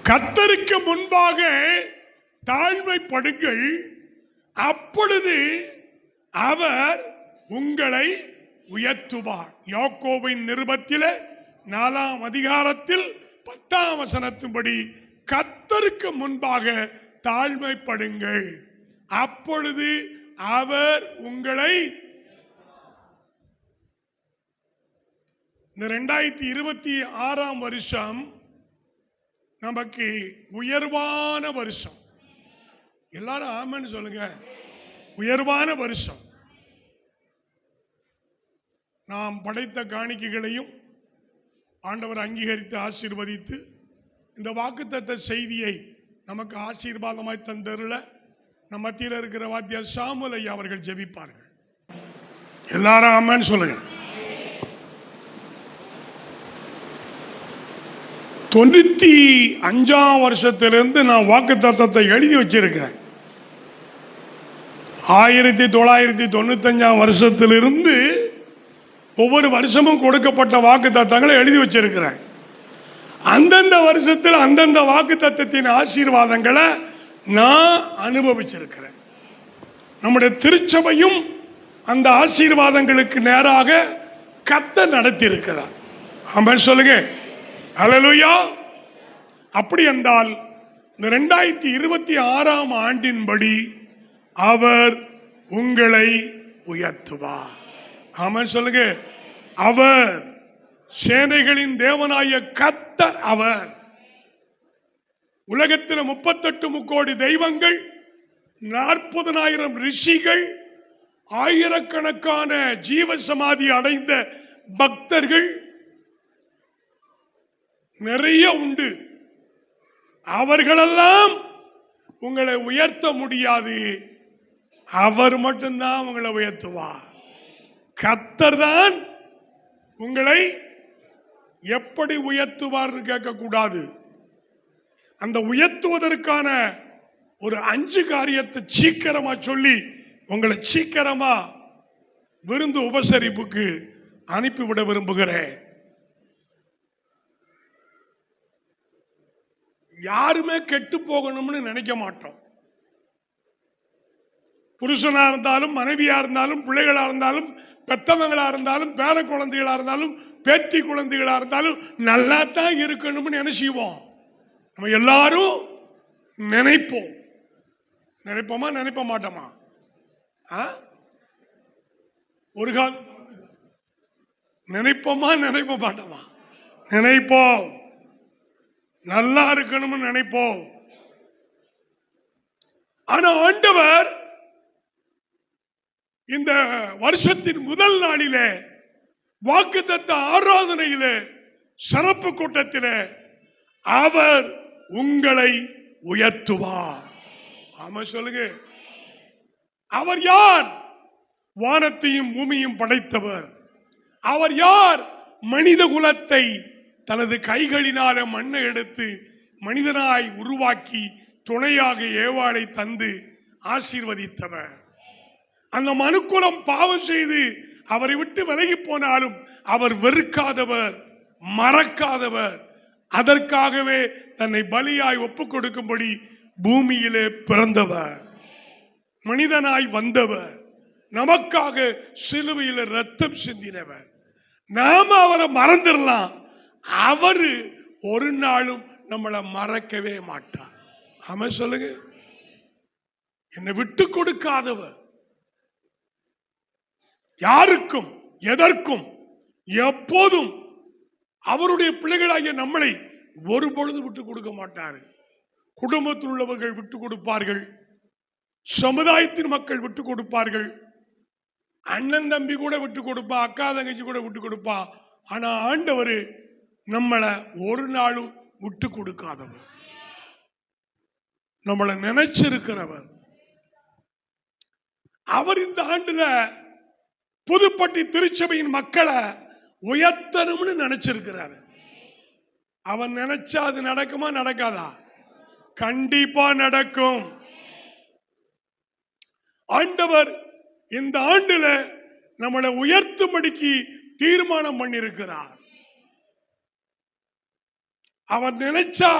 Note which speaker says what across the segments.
Speaker 1: கர்த்தருக்கு முன்பாக தாழ்மைப்படுங்கள், அப்பொழுது அவர் உங்களை உயர்த்துவார். யாக்கோபின் நிருபத்திலே 4ஆம் அதிகாரத்தில் 10ஆம் வசனத்தின்படி கர்த்தருக்கு முன்பாக தாழ்மைப்படுங்கள், அப்பொழுது அவர் உங்களை. இந்த 2026ஆம் வருஷம் நமக்கு உயர்வான வருஷம். எல்லாரும் ஆமென்னு சொல்லுங்க. உயர்வான வருஷம். நாம் படைத்த காணிக்கைகளையும் ஆண்டவர் அங்கீகரித்து ஆசீர்வதித்து இந்த வாக்குத்தத்த செய்தியை நமக்கு ஆசீர்வாதமாய் தந்தருள நம்ம மத்தியில் இருக்கிற வாத்தியார் சாமுல் ஐயா அவர்கள் ஜெபிப்பார்கள். எல்லாரும் ஆமென்னு சொல்லுங்க. 95ஆம் வருஷத்திலிருந்து நான் வாக்குத்தத்தத்தை எழுதி வச்சிருக்கிறேன். 1995ஆம் வருஷத்திலிருந்து ஒவ்வொரு வருஷமும் கொடுக்கப்பட்ட வாக்குத்தத்தங்களை எழுதி வச்சிருக்கிறேன். அந்தந்த வருஷத்தில் அந்தந்த வாக்குத்தத்தத்தின் ஆசீர்வாதங்களை நான் அனுபவிச்சிருக்கிறேன். நம்முடைய திருச்சபையும் அந்த ஆசீர்வாதங்களுக்கு நேராக கர்த்தர் நடத்தி இருக்கிறார். ஆமென் சொல்லுங்க. அல்லேலூயா. அப்படி என்றால் இந்த 2026ஆம் ஆண்டின்படி அவர் உங்களை உயர்த்துவார். ஆமென் சொல்லுங்க. அவர் சேனைகளின் தேவனாய கர்த்தர். அவர் உலகத்தில் 38 முக்கோடி தெய்வங்கள், 40,000 ரிஷிகள், ஆயிரக்கணக்கான ஜீவசமாதி அடைந்த பக்தர்கள் நிறைய உண்டு. அவர்களெல்லாம் உங்களை உயர்த்த முடியாது. அவர் மட்டும்தான் உங்களை உயர்த்துவார். கர்த்தர் தான் உங்களை எப்படி உயர்த்துவார் கேட்கக்கூடாது. அந்த உயர்த்துவதற்கான ஒரு 5 காரியத்தை சீக்கிரமா சொல்லி உங்களை சீக்கிரமா விருந்து உபசரிப்புக்கு அனுப்பிவிட விரும்புகிறேன். யாருமே கெட்டு போகணும்னு நினைக்க மாட்டோம். புருஷனா இருந்தாலும், மனைவியா இருந்தாலும், பிள்ளைகளா இருந்தாலும், பெத்தவங்களா இருந்தாலும், பேர குழந்தைகளா இருந்தாலும், பேத்தி குழந்தைகளா இருந்தாலும் நல்லா தான் இருக்கணும்னு நினைச்சுவோம். நம்ம எல்லாரும் நினைப்போம். நினைப்போமா நினைப்ப மாட்டோமா? ஒரு காலம் நினைப்போமா நினைப்ப மாட்டோமா? நினைப்போம். நல்லா இருக்கணும்னு நினைப்போம். ஆனா ஆண்டவர் இந்த வருஷத்தின் முதல் நாளிலே வாக்குத்தத்த ஆராதனையிலே சிறப்பு கூட்டத்திலே அவர் உங்களை உயர்த்துவார். ஆமா சொல்லுங்க. அவர் யார்? வானத்தையும் பூமியும் படைத்தவர். அவர் யார்? மனித குலத்தை தனது கைகளினால மண்ணை எடுத்து மனிதனாய் உருவாக்கி துணையாக ஏவாளை தந்து ஆசீர்வதித்தவர். அந்த மனுக்குலம் பாவம் செய்து அவரை விட்டு விலகி போனாலும் அவர் வெறுக்காதவர், மறக்காதவர். அதற்காகவே தன்னை பலியாய் ஒப்புக் கொடுக்கும்படி பூமியிலே பிறந்தவர், மனிதனாய் வந்தவர், நமக்காக சிலுவையில் ரத்தம் சிந்தினவர். நாம அவரை மறந்துடலாம், அவரு ஒரு நாளும் நம்மளை மறக்கவே மாட்டார். ஆமா சொல்லுங்க. என்னை விட்டு கொடுக்காதவர், யாருக்கும் எதற்கும் எப்போதும் அவருடைய பிள்ளைகளாகிய நம்மளை ஒரு பொழுது விட்டு கொடுக்க மாட்டார். குடும்பத்தில் உள்ளவர்கள் விட்டு கொடுப்பார்கள், சமுதாயத்தின் மக்கள் விட்டு கொடுப்பார்கள், அண்ணன் தம்பி கூட விட்டு கொடுப்பா, அக்கா தங்கச்சி கூட விட்டு கொடுப்பா. ஆனா ஆண்டவர் நம்மளை ஒரு நாளும் விட்டு கொடுக்காதவர், நம்மளை நினைச்சிருக்கிறவர். அவர் இந்த ஆண்டுல புதுப்பட்டி திருச்சபையின் மக்களை உயர்த்தணும்னு நினைச்சிருக்கிறார். அவன் நினைச்சா அது நடக்குமா நடக்காதா? கண்டிப்பா நடக்கும். ஆண்டவர் இந்த ஆண்டுல நம்மளை உயர்த்தும்படிக்கு தீர்மானம் பண்ணியிருக்கிறார். அவர் நினைச்சா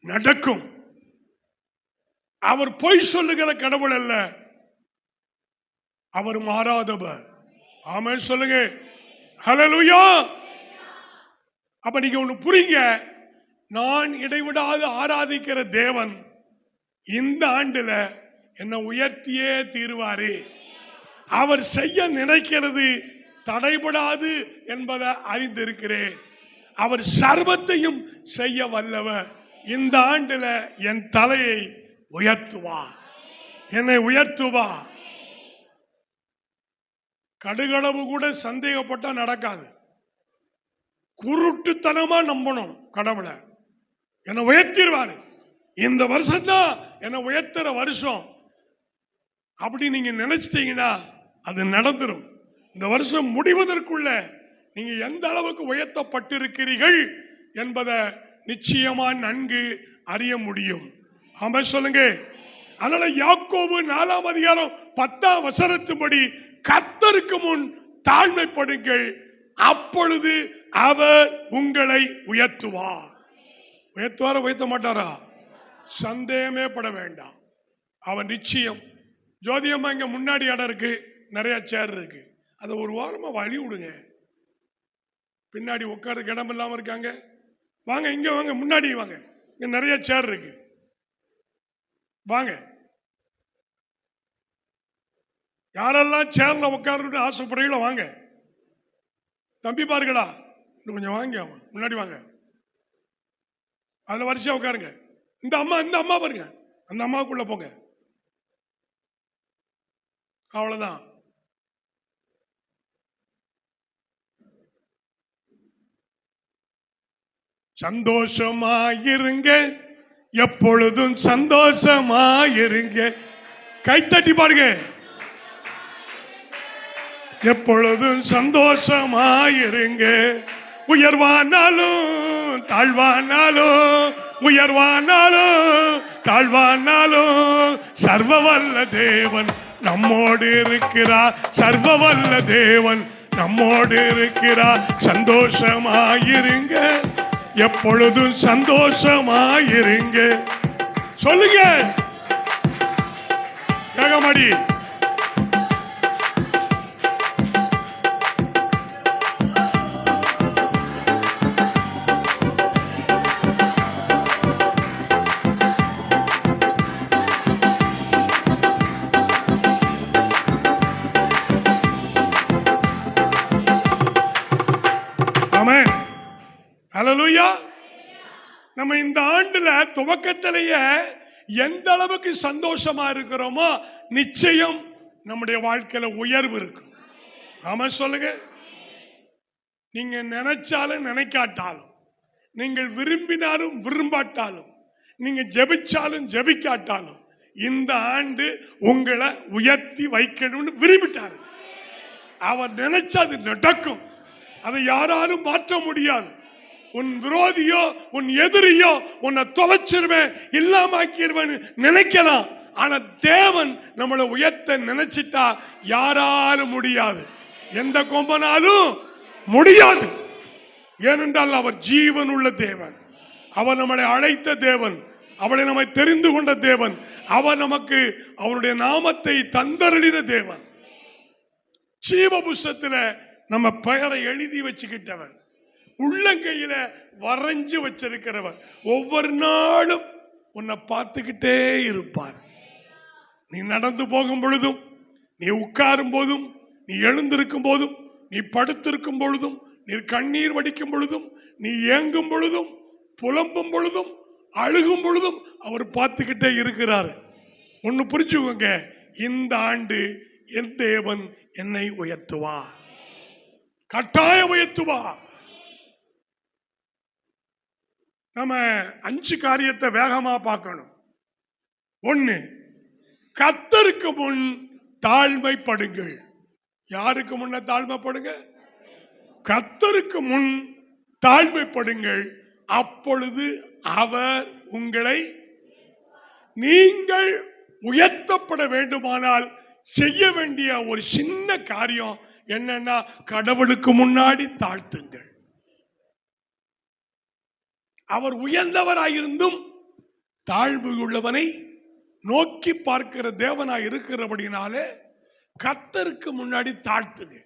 Speaker 1: நடக்கும். அவர் பொய் சொல்லுகிற கடவுள் அல்ல, அவர் மாறாதவர். ஆமென் சொல்லுங்க. ஹல்லேலூயா. அப்ப நீங்க ஒண்ணு புரியுங்க, நான் இடைவிடாது ஆராதிக்கிற தேவன் இந்த ஆண்டுல என்னை உயர்த்தியே தீருவாரு. அவர் செய்ய நினைக்கிறது தடைபடாது என்பதை அறிந்திருக்கிறேன். அவர் சர்வத்தையும் செய்ய வல்லவர். இந்த ஆண்டுல என் தலையை உயர்த்துவா, என்னை உயர்த்துவா. கடுகளவு கூட சந்தேகப்பட்டா நடக்காது. குருட்டுத்தனமா நம்பணும் கடவுளை. என்னை உயர்த்திடுவாரு, இந்த வருஷம் தான் என்னை உயர்த்துற வருஷம் அப்படி நீங்க நினைச்சிட்டீங்கன்னா அது நடந்துரும். இந்த வருஷம் முடிவதற்குள்ள நீங்க எந்த அளவுக்கு உயர்த்தப்பட்டிருக்கிறீர்கள் என்பதை நிச்சயமா நன்கு அறிய முடியும். ஆமென் சொல்லுங்க. அதனால யாக்கோபு 4ஆம் அதிகாரம் 10ஆம் வசனத்தின்படி கர்த்தருக்கு முன் தாழ்மைப்படுங்கள், அப்பொழுது அவர் உங்களை உயர்த்துவார். உயர்த்துவாரா உயர்த்த மாட்டாரா? சந்தேகமே பட வேண்டாம். அவர் நிச்சயம். ஜோதியம்மா இங்க முன்னாடி இடம் இருக்கு, நிறைய சேர் இருக்கு, அதை ஒரு வாரமா வழி விடுங்க. பின்னாடி உட்கார்றதுக்கு இடம் இல்லாம இருக்காங்க, வாங்க இங்க வாங்க, முன்னாடி வாங்க, இங்க நிறைய சேர் இருக்கு, வாங்க. யாரெல்லாம் சேர்ல உட்கார்ந்து ஆசைப்படுறீங்களோ வாங்க. தம்பி பாருங்களா, இன்னும் கொஞ்சம் வாங்க, முன்னாடி வாங்க, அதுல வரிசையா உட்காருங்க. இந்த அம்மா பாருங்க, அந்த அம்மாவுக்குள்ள போங்க. அவ்வளவுதான். சந்தோஷமாயிருங்க, எப்பொழுதும் சந்தோஷமாயிருங்க. கைத்தட்டி பாருங்க. எப்பொழுதும் சந்தோஷமாயிருங்க. உயர்வானாலும் தாழ்வானாலும், உயர்வானாலும் தாழ்வானாலும் சர்வவல்ல தேவன் நம்மோடு இருக்கிறார். சர்வவல்ல தேவன் நம்மோடு இருக்கிறார். சந்தோஷமாயிருங்க, எப்பொழுதும் சந்தோஷமாயிருங்க. சொல்லுங்க வேகமாடி. ஹல்லேலூயா. நம்ம இந்த ஆண்டுல துவக்கத்திலேயே எந்த அளவுக்கு சந்தோஷமா இருக்கிறோமோ நிச்சயம் நம்முடைய வாழ்க்கையில உயர்வு இருக்கும். ஆமா சொல்லுங்க. நீங்க நினைச்சாலும் நினைக்காட்டாலும், நீங்கள் விரும்பினாலும் விரும்பாட்டாலும், நீங்க ஜெபிச்சாலும் ஜெபிக்காட்டாலும் இந்த ஆண்டு உங்களை உயர்த்தி வைக்கணும்னு விரும்பிட்டாரு. அவர் நினைச்சா அது நடக்கும். அதை யாராலும் மாற்ற முடியாது. உன் விரோதியோ உன் எதிரியோ உன்னை தொலைச்சிருவேன், இல்லாமக்கிருவேன் நினைக்கலாம். ஆனா தேவன் நம்மளை உயர்த்த நினைச்சிட்டா யாராலும் முடியாது, எந்த கொம்பனாலும் முடியாது. ஏனென்றால் அவர் ஜீவன் உள்ள தேவன், அவர் நம்மளை அழைத்த தேவன், அவளை நம்மை தெரிந்து கொண்ட தேவன், அவர் நமக்கு அவருடைய நாமத்தை தந்தருளின தேவன். ஜீவ புஸ்தகத்துல நம்ம பெயரை எழுதி வச்சுக்கிட்டவன், உள்ளங்கையில வரைஞ்சு வச்சிருக்கிறவர், ஒவ்வொரு நாளும் உன்னை பார்த்துக்கிட்டே இருப்பார். நீ நடந்து போகும் பொழுதும், நீ உட்காரும் போதும், நீ எழுந்திருக்கும் போதும், நீ படுத்திருக்கும் பொழுதும், நீ கண்ணீர் வடிக்கும் பொழுதும், நீ ஏங்கும் பொழுதும், புலம்பும் பொழுதும், அழுகும் பொழுதும் அவர் பார்த்துக்கிட்டே இருக்கிறார். ஒன்னு புரிஞ்சுக்கோங்க, இந்த ஆண்டு என் தேவன் என்னை உயர்த்துவார், கட்டாயம் உயர்த்துவார். நம்ம 5 காரியத்தை வேகமா பார்க்கணும். 1, கர்த்தருக்கு முன் தாழ்மைப்படுங்கள். யாருக்கு முன்ன தாழ்மைப்படுங்க? கர்த்தருக்கு முன் தாழ்மைப்படுங்கள், அப்பொழுது அவர் உங்களை. நீங்கள் உயர்த்தப்பட வேண்டுமானால் செய்ய வேண்டிய ஒரு சின்ன காரியம் என்னன்னா, கடவுளுக்கு முன்னாடி தாழ்த்துங்கள். அவர் உயர்ந்தவராயிருந்தும் தாழ்வு உள்ளவனை நோக்கி பார்க்கிற தேவனாய் இருக்கிறபடினாலே கர்த்தருக்கு முன்னாடி தாழ்த்துங்க.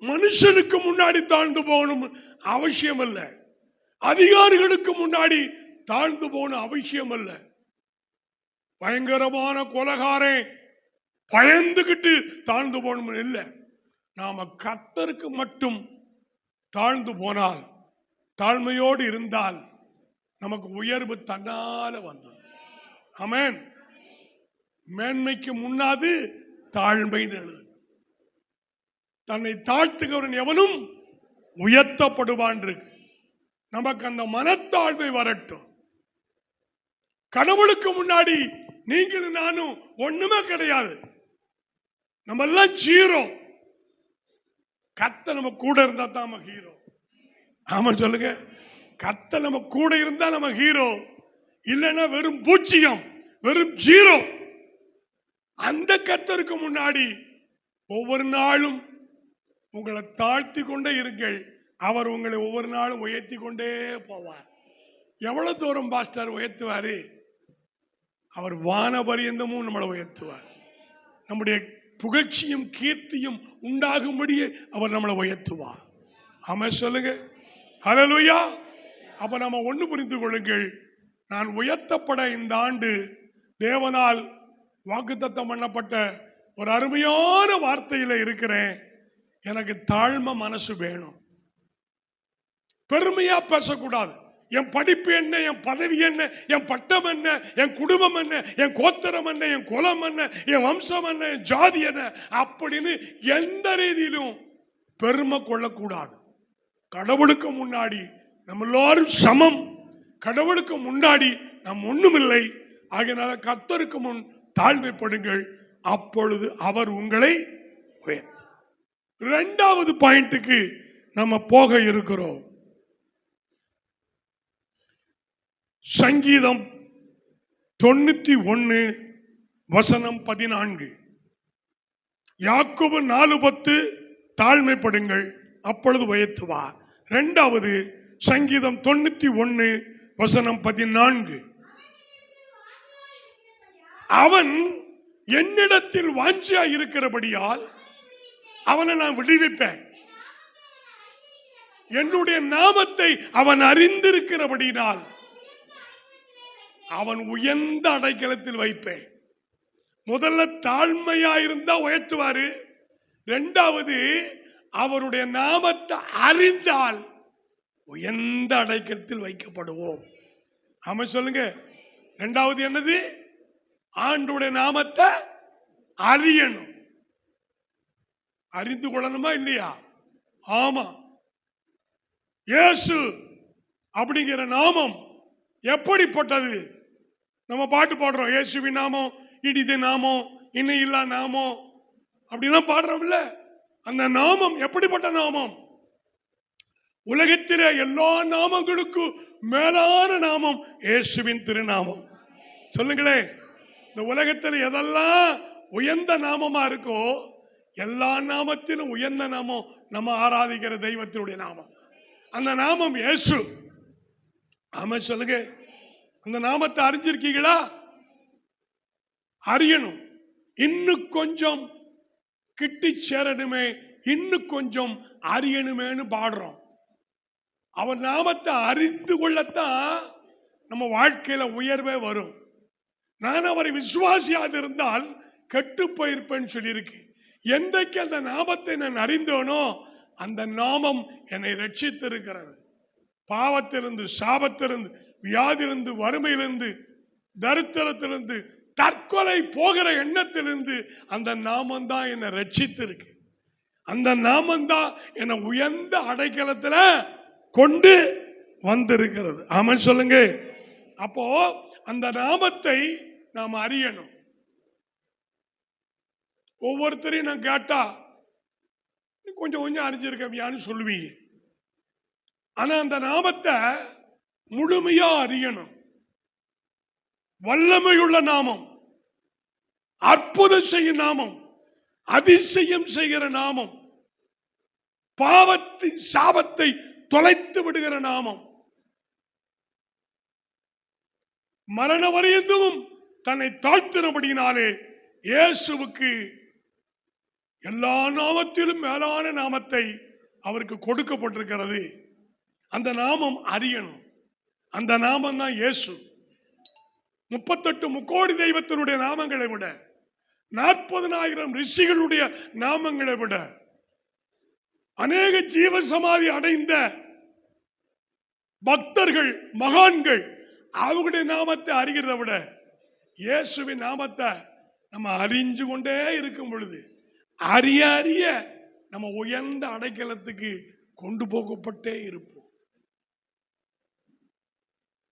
Speaker 1: மனுஷனுக்கு முன்னாடி தாழ்ந்து போகணும் அவசியம் அல்ல. அதிகாரிகளுக்கு முன்னாடி தாழ்ந்து போகணும் அவசியம் அல்ல. பயங்கரமான கொலைகாரே பயந்துகிட்டு தாழ்ந்து போகணும் இல்லை. நாம கர்த்தருக்கு மட்டும் தாழ்ந்து போனால், தாழ்மையோடு இருந்தால் நமக்கு உயர்வு தன்னால வந்தது. ஆமென். மேன்மைக்கு முன்னாது தாழ்மை எழுது. தன்னை தாழ்த்துகிறவன் எவனும் உயர்த்தப்படுவான் இருக்கு. நமக்கு அந்த மனத்தாழ்மை வரட்டும். கடவுளுக்கு முன்னாடி நீங்களும் நானும் ஒண்ணுமே கிடையாது. நம்ம எல்லாம் ஜீரோ. கர்த்தர் நம்ம கூட இருந்தா தான் நம்ம ஹீரோ. ஆமா சொல்லுங்க. கர்த்தர் நம்ம கூட இருந்தா நம்ம ஹீரோ. இல்லைன்னா வெறும் பூச்சியம், வெறும் ஜீரோ. அந்த கர்த்தருக்கு முன்னாடி ஒவ்வொரு நாளும் உங்களை தாழ்த்தி கொண்டே இருங்கள். அவர் உங்களை ஒவ்வொரு நாளும் உயர்த்தி கொண்டே போவார். எவ்வளவு தூரம் பாஸ்டர் உயர்த்துவாரு? அவர் வானபரியந்தமும் நம்மளை உயர்த்துவார். நம்முடைய புகழ்ச்சியும் கீர்த்தியும் உண்டாகும்படியே அவர் நம்மளை உயர்த்துவார். ஆமா சொல்லுங்க. ஹல்லேலூயா. அப்ப நம்ம ஒண்ணு புரிந்து கொள்ளுங்கள். நான் உயர்த்தப்பட இந்த ஆண்டு தேவனால் வாக்குத்தத்தம் பண்ணப்பட்ட ஒரு அருமையான வார்த்தையில இருக்கிறேன். எனக்கு தாழ்மை மனசு வேணும். பெருமையா பேசக்கூடாது. என் படிப்பு என்ன, என் பதவி என்ன, என் பட்டம் என்ன, என் குடும்பம் என்ன, என் கோத்திரம் என்ன, என் குலம் என்ன, என் வம்சம் என்ன, என் ஜாதி என்ன அப்படின்னு எந்த ரீதியிலும் பெருமை கொள்ளக்கூடாது. கடவுளுக்கு முன்னாடி நம்ம எல்லாரும் சமம். கடவுளுக்கு முன்னாடி நம் ஒண்ணுமில்லை. ஆகையினால கர்த்தருக்கு முன் தாழ்மைப்படுங்கள். அப்பொழுது அவர் உங்களை உயர்த்துவார். இரண்டாவது பாயிண்ட்டுக்கு நம்ம போக இருக்கிறோம். சங்கீதம் 91 வசனம் 14. யாக்கோபு 4:10 தாழ்மைப்படுங்கள் அப்பொழுது உயர்த்துவார். இரண்டாவது சங்கீதம் 91 வசனம் 14. அவன் என்னிடத்தில் வாஞ்சியா இருக்கிறபடியால் அவனை நான் விடுவிப்பேன். என்னுடைய நாமத்தை அவன் அறிந்திருக்கிறபடினால் அவன் உயர்ந்த அடைக்கலத்தில் வைப்பேன். முதல்ல தாழ்மையா இருந்தா உயர்த்துவாரு. இரண்டாவது அவருடைய நாமத்தை அறிந்தால் உயர்ந்த அடைக்கலத்தில் வைக்கப்படுவோம். ஆமா சொல்லுங்க. இரண்டாவது என்னது? ஆண்டவருடைய நாமத்தை அறியணும். அறிந்து கொள்ளணுமா இல்லையா? ஆமா. இயேசு அப்படிங்கிற நாமம் எப்படிப்பட்டது? நம்ம பாட்டு பாடுறோம். இயேசுவின் நாமம் இடிது நாமம், இன்னும் இல்லா நாமம் அப்படிலாம் பாடுறோம்ல. அந்த நாமம் எப்படிப்பட்ட நாமம்? உலகத்திலே எல்லா நாமங்களுக்கும் மேலான நாமம் இயேசுவின் திருநாமம். சொல்லுங்களே. இந்த உலகத்தில் எதெல்லாம் உயர்ந்த நாமமா இருக்கோ எல்லா நாமத்திலும் உயர்ந்த நாமம் நம்ம ஆராதிக்கிற தெய்வத்தினுடைய நாமம். அந்த நாமம் இயேசு. ஆமா சொல்லுங்க. அந்த நாமத்தை அறிஞ்சிருக்கீங்களா? அறியணும். இன்னும் கொஞ்சம் கிட்டி சேரணுமே, இன்னும் கொஞ்சம் அறியணுமேனு பாடுறோம். அவர் நாமத்தை அறிந்து கொள்ளத்தான் நம்ம வாழ்க்கையில உயர்வே வரும். நான் அவரை விசுவாசியாது இருந்தால் கெட்டு போயிருப்பேன்னு சொல்லியிருக்கு. என்றைக்கு அந்த நாமத்தை நான் அறிந்தோனோ அந்த நாமம் என்னை ரட்சித்திருக்கிறது. பாவத்திலிருந்து, சாபத்திலிருந்து, வியாதியிலிருந்து, வறுமையிலிருந்து, தரித்திரத்திலிருந்து, தற்கொலை போகிற எண்ணத்திலிருந்து அந்த நாமம் தான் என்னை ரட்சித்திருக்கு. அந்த நாமம் தான் என்னை உயர்ந்த அடைக்கலத்துல கொண்டு வந்திருக்கிறது. ஆமென் சொல்லுங்க. அப்போ அந்த நாமத்தை நாம் அறியணும். ஒவ்வொருத்தரையும் நான் கேட்டா கொஞ்சம் கொஞ்சம் அறிஞ்சிருக்கவியான்னு சொல்லுவீங்க. ஆனா அந்த நாமத்தை முழுமையா அறியணும். வல்லமையுள்ள நாமம், அற்புதம் செய்யும் நாமம், அதிசயம் செய்கிற நாமம், பாவத்தின் சாபத்தை தொலைத்து விடுகிற நாமம். மரண வரையந்தும் தன்னை தாழ்த்தினபடியினாலே இயேசுவுக்கு எல்லா நாமத்திலும் மேலான நாமத்தை அவருக்கு கொடுக்கப்பட்டிருக்கிறது. அந்த நாமம் அறியணும். அந்த நாமம் தான் இயேசு. 38 முக்கோடி தெய்வத்தினுடைய நாமங்களை விட, 40,000 ரிஷிகளுடைய நாமங்களை விட, அநேக ஜீவ சமாதி அடைந்த பக்தர்கள், மகான்கள், அவங்களுடைய நாமத்தை அறிகிறத விட இயேசுவின் நாமத்தை நம்ம அறிஞ்சு கொண்டே இருக்கும் பொழுது அறிய அறிய நம்ம உயர்ந்த அடைக்கலத்துக்கு கொண்டு போகப்பட்டே இருப்போம்.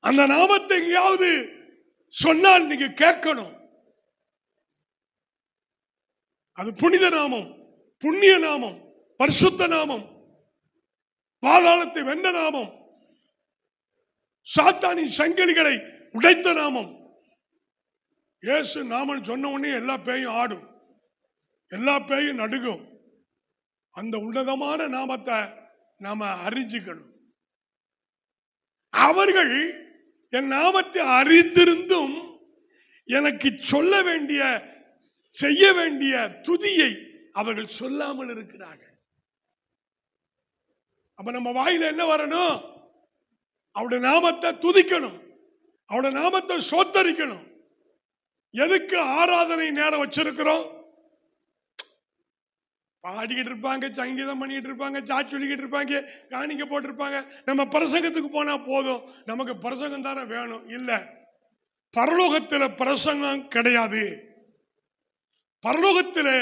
Speaker 1: அந்த நாமத்தை எங்கேயாவது சொன்னால் நீங்க கேட்கணும். அது புனித நாமம், புண்ணிய நாமம், பரிசுத்த நாமம், பாதாளத்தை வென்ற நாமம், சாத்தானின் சங்கிலிகளை உடைத்த நாமம். இயேசு நாமம் சொன்ன உடனே எல்லா பேயும் ஆடும், எல்லா பேயும் நடுங்கும். அந்த உன்னதமான நாமத்தை நாம அறிஞ்சிக்கணும். அவர்கள் என் நாமத்தை அறிந்திருந்தும் எனக்கு சொல்ல வேண்டிய, செய்ய வேண்டிய துதியை அவர்கள் சொல்லாமல் இருக்கிறார்கள். அப்ப நம்ம வாயில என்ன வரணும்? அவருடைய நாமத்தை துதிக்கணும், அவருடைய நாமத்தை சோத்தரிக்கணும். எதுக்கு ஆராதனை நேரம் வச்சிருக்கிறோம்? பாடிக்கிட்டு இருப்பாங்க, சங்கீதம் பண்ணிட்டு இருப்பாங்க, சாட்சி சொல்லிக்கிட்டு இருப்பாங்க, காணிக்க போட்டிருப்பாங்க. நம்ம பிரசங்கத்துக்கு போனா போதும், நமக்கு பிரசங்கம் தானே வேணும். இல்ல, பரலோகத்தில் பிரசங்கம் கிடையாது. பரலோகத்தில்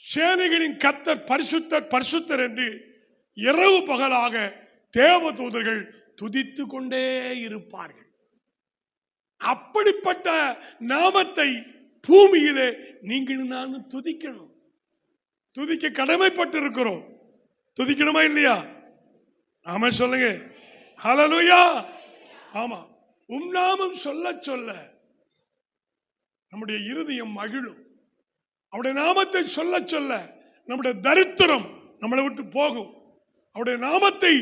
Speaker 1: சேனைகளின் கர்த்தர் பரிசுத்தர் பரிசுத்தர் என்று இரவு பகலாக தேவ தூதர்கள் துதித்து கொண்டே இருப்பார்கள். அப்படிப்பட்ட நாமத்தை பூமியிலே நீங்களும் நானும் துதிக்கணும். துதிக்க கடமைப்பட்டு இருக்கிறோம். துதிக்கணுமா இல்லையா? ஆமா சொல்லுங்க. ஹல்லேலூயா. ஆமா, உம் நாமம் சொல்ல சொல்ல நம்முடைய இருதயம் மகிழும். அவருடைய நாமத்தை சொல்ல சொல்ல நம்முடைய தரித்திரம் நம்மளை விட்டு போகும். அவருடைய நாமத்தை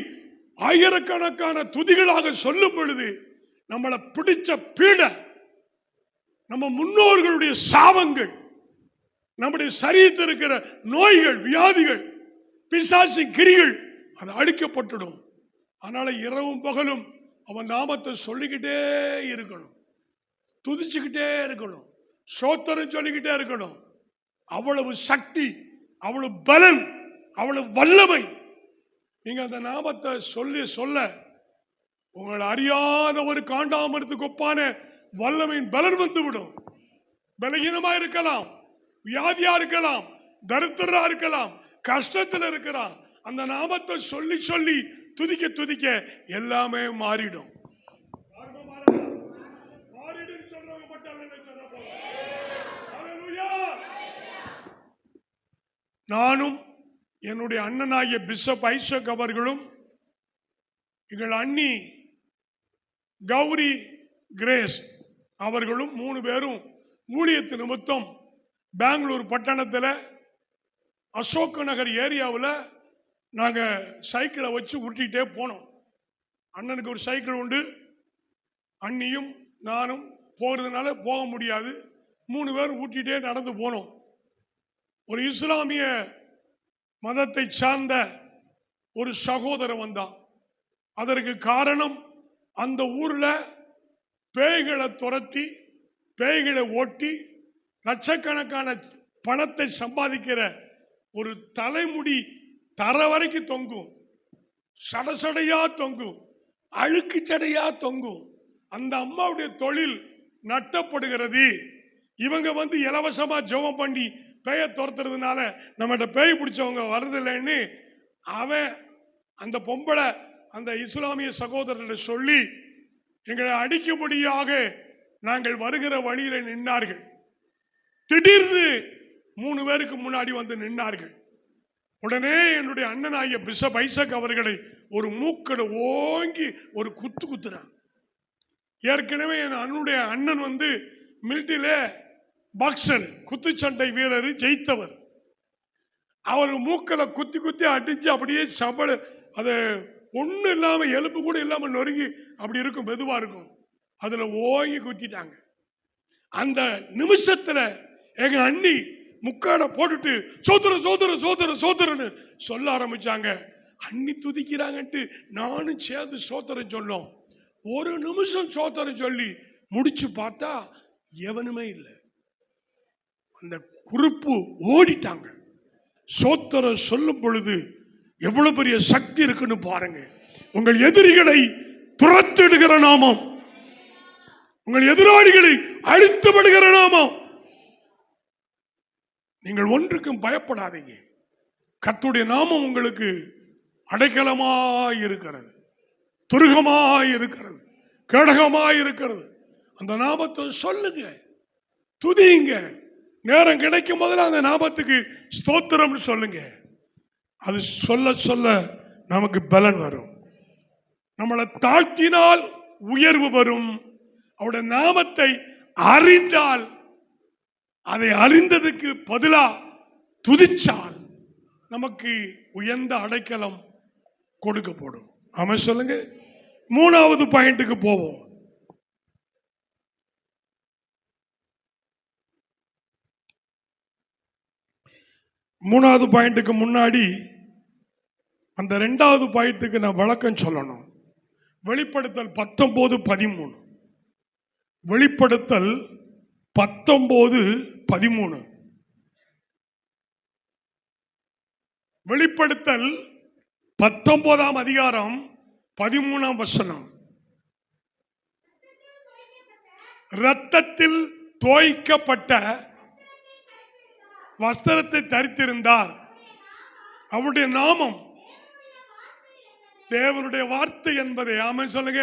Speaker 1: ஆயிரக்கணக்கான துதிகளாக சொல்லும் பொழுது நம்மளை பிடிச்ச பீட, நம்ம முன்னோர்களுடைய சாபங்கள், நம்முடைய சரீரத்தில் இருக்கிற நோய்கள், வியாதிகள், பிசாசு கிரிகள் அது அழிக்கப்பட்டுடும். அதனால இரவும் பகலும் அவன் நாமத்தை சொல்லிக்கிட்டே இருக்கணும், துதிச்சுக்கிட்டே இருக்கணும், சோத்திரம் சொல்லிக்கிட்டே இருக்கணும். அவ்வளவு சக்தி, அவ்வளவு பலன், அவ்வளவு வல்லமை. நீங்க அந்த நாமத்தை சொல்லி சொல்ல உங்களை அறியாத ஒரு காண்டாமிருத்துக்கு ஒப்பான வல்லமையின் பலன் வந்துவிடும். பலகீனமா இருக்கலாம், வியாதியா இருக்கலாம், தரித்திரா இருக்கலாம், கஷ்டத்தில் இருக்கிறான். அந்த நாமத்தை சொல்லி சொல்லி துதிக்க துதிக்க எல்லாமே மாறிடும். நானும் என்னுடைய அண்ணனாகிய பிஷப் ஐசக் அவர்களும், எங்கள் அண்ணி கௌரி கிரேஸ் அவர்களும் 3 பேரும் ஊழியத்து நிமித்தம் பெங்களூர் பட்டணத்தில் அசோக் நகர் ஏரியாவில் நாங்கள் சைக்கிளை வச்சு ஊட்டிகிட்டே போனோம். அண்ணனுக்கு ஒரு சைக்கிள் உண்டு, அண்ணியும் நானும் போகிறதுனால போக முடியாது. 3 பேர் ஊட்டிகிட்டே நடந்து போனோம். ஒரு இஸ்லாமிய மதத்தை சார்ந்த ஒரு சகோதரன் வந்தான். அதற்கு காரணம், அந்த ஊர்ல பேய்களை துரத்தி, பேய்களை ஓட்டி லட்சக்கணக்கான பணத்தை சம்பாதிக்கிற ஒரு தலைமுடி தர வரைக்கும் தொங்கும், சடசடையா தொங்கும், அழுக்கு சடையா தொங்கும். அந்த அம்மாவுடைய தொழில் நட்டப்படுகிறது. இவங்க இலவசமா ஜெபம் பண்ணி பேயை துரத்துறதுனால நம்மகிட்ட பேய் பிடிச்சவங்க வருதில்லைன்னு அவன் அந்த பொம்பளை அந்த இஸ்லாமிய சகோதரர்களை சொல்லி எங்களை அடிக்கும்படியாக நாங்கள் வருகிற வழியில நின்றார்கள். திடீர்னு 3 பேருக்கு முன்னாடி வந்து நின்றார்கள். உடனே என்னுடைய அண்ணனாகிய பிஷப் ஐசக் அவர்களை ஒரு மூக்கட ஓங்கி ஒரு குத்து குத்துறான். ஏற்கனவே என் அண்ணனுடைய அண்ணன் மிலிட்டரியில பாக்ஸர், குத்துச்சண்டை வீரர், ஜெயித்தவர். அவர் மூக்கல குத்தி குத்தி அடிச்சு அப்படியே சபல, அது ஒன்றும் இல்லாம எலும்பு கூட இல்லாம நொறுங்கி அப்படி இருக்கும், மெதுவா இருக்கும். அதுல ஓங்கி குத்திட்டாங்க. அந்த நிமிஷத்துல எங்க அண்ணி முக்காட போட்டுட்டு சோதர சோதர சோதர சோதரன்னு சொல்ல ஆரம்பிச்சாங்க. அண்ணி துதிக்கிறாங்கன்ட்டு நானும் சேர்ந்து சோதரம் சொல்லும். ஒரு நிமிஷம் சோதரம் சொல்லி முடிச்சு பார்த்தா எவனுமே இல்லை. அந்த குறுப்பு ஓடிட்டாங்க. சோதரம் சொல்லும் பொழுது எவ்வளவு பெரிய சக்தி இருக்குன்னு பாருங்க. உங்கள் எதிரிகளை துரத்திடுகிற நாமம், உங்கள் எதிராளிகளை அழித்து விடுகிற நாமம். நீங்கள் ஒன்றுக்கும் பயப்படாதீங்க. கர்த்தருடைய நாமம் உங்களுக்கு அடைக்கலமாய் இருக்கிறது, துருகமாய் இருக்கிறது, கேடகமாய் இருக்கிறது. அந்த நாமத்தை சொல்லுங்க, துதிங்க. நேரம் கிடைக்கும் போதுல அந்த நாமத்துக்கு ஸ்தோத்திரம் சொல்லுங்க. அது சொல்ல சொல்ல நமக்கு பலன் வரும். நம்மளை தாழ்த்தினால் உயர்வு வரும். அவருடைய நாமத்தை அறிந்தால், அதை அறிந்ததுக்கு பதிலா துதிச்சால் நமக்கு உயர்ந்த அடைக்கலம் கொடுக்கப்படும். ஆமென் சொல்லுங்க. மூணாவது பாயிண்ட்டுக்கு போவோம். மூணாவது பாயிண்ட்டுக்கு முன்னாடி அந்த ரெண்டாவது பாயிண்ட்டுக்கு நான் விளக்கம் சொல்லணும். வெளிப்படுத்தல் 19:13. வெளிப்படுத்தல் 19:13. வெளிப்படுத்தல் 19ஆம் அதிகாரம் 13ஆம் வசனம். இரத்தத்தில் தோய்க்கப்பட்ட வஸ்திரத்தை தரித்திருந்தார். அவருடைய நாமம் தேவனுடைய வார்த்தை என்பதை. ஆமென் சொல்லுங்க.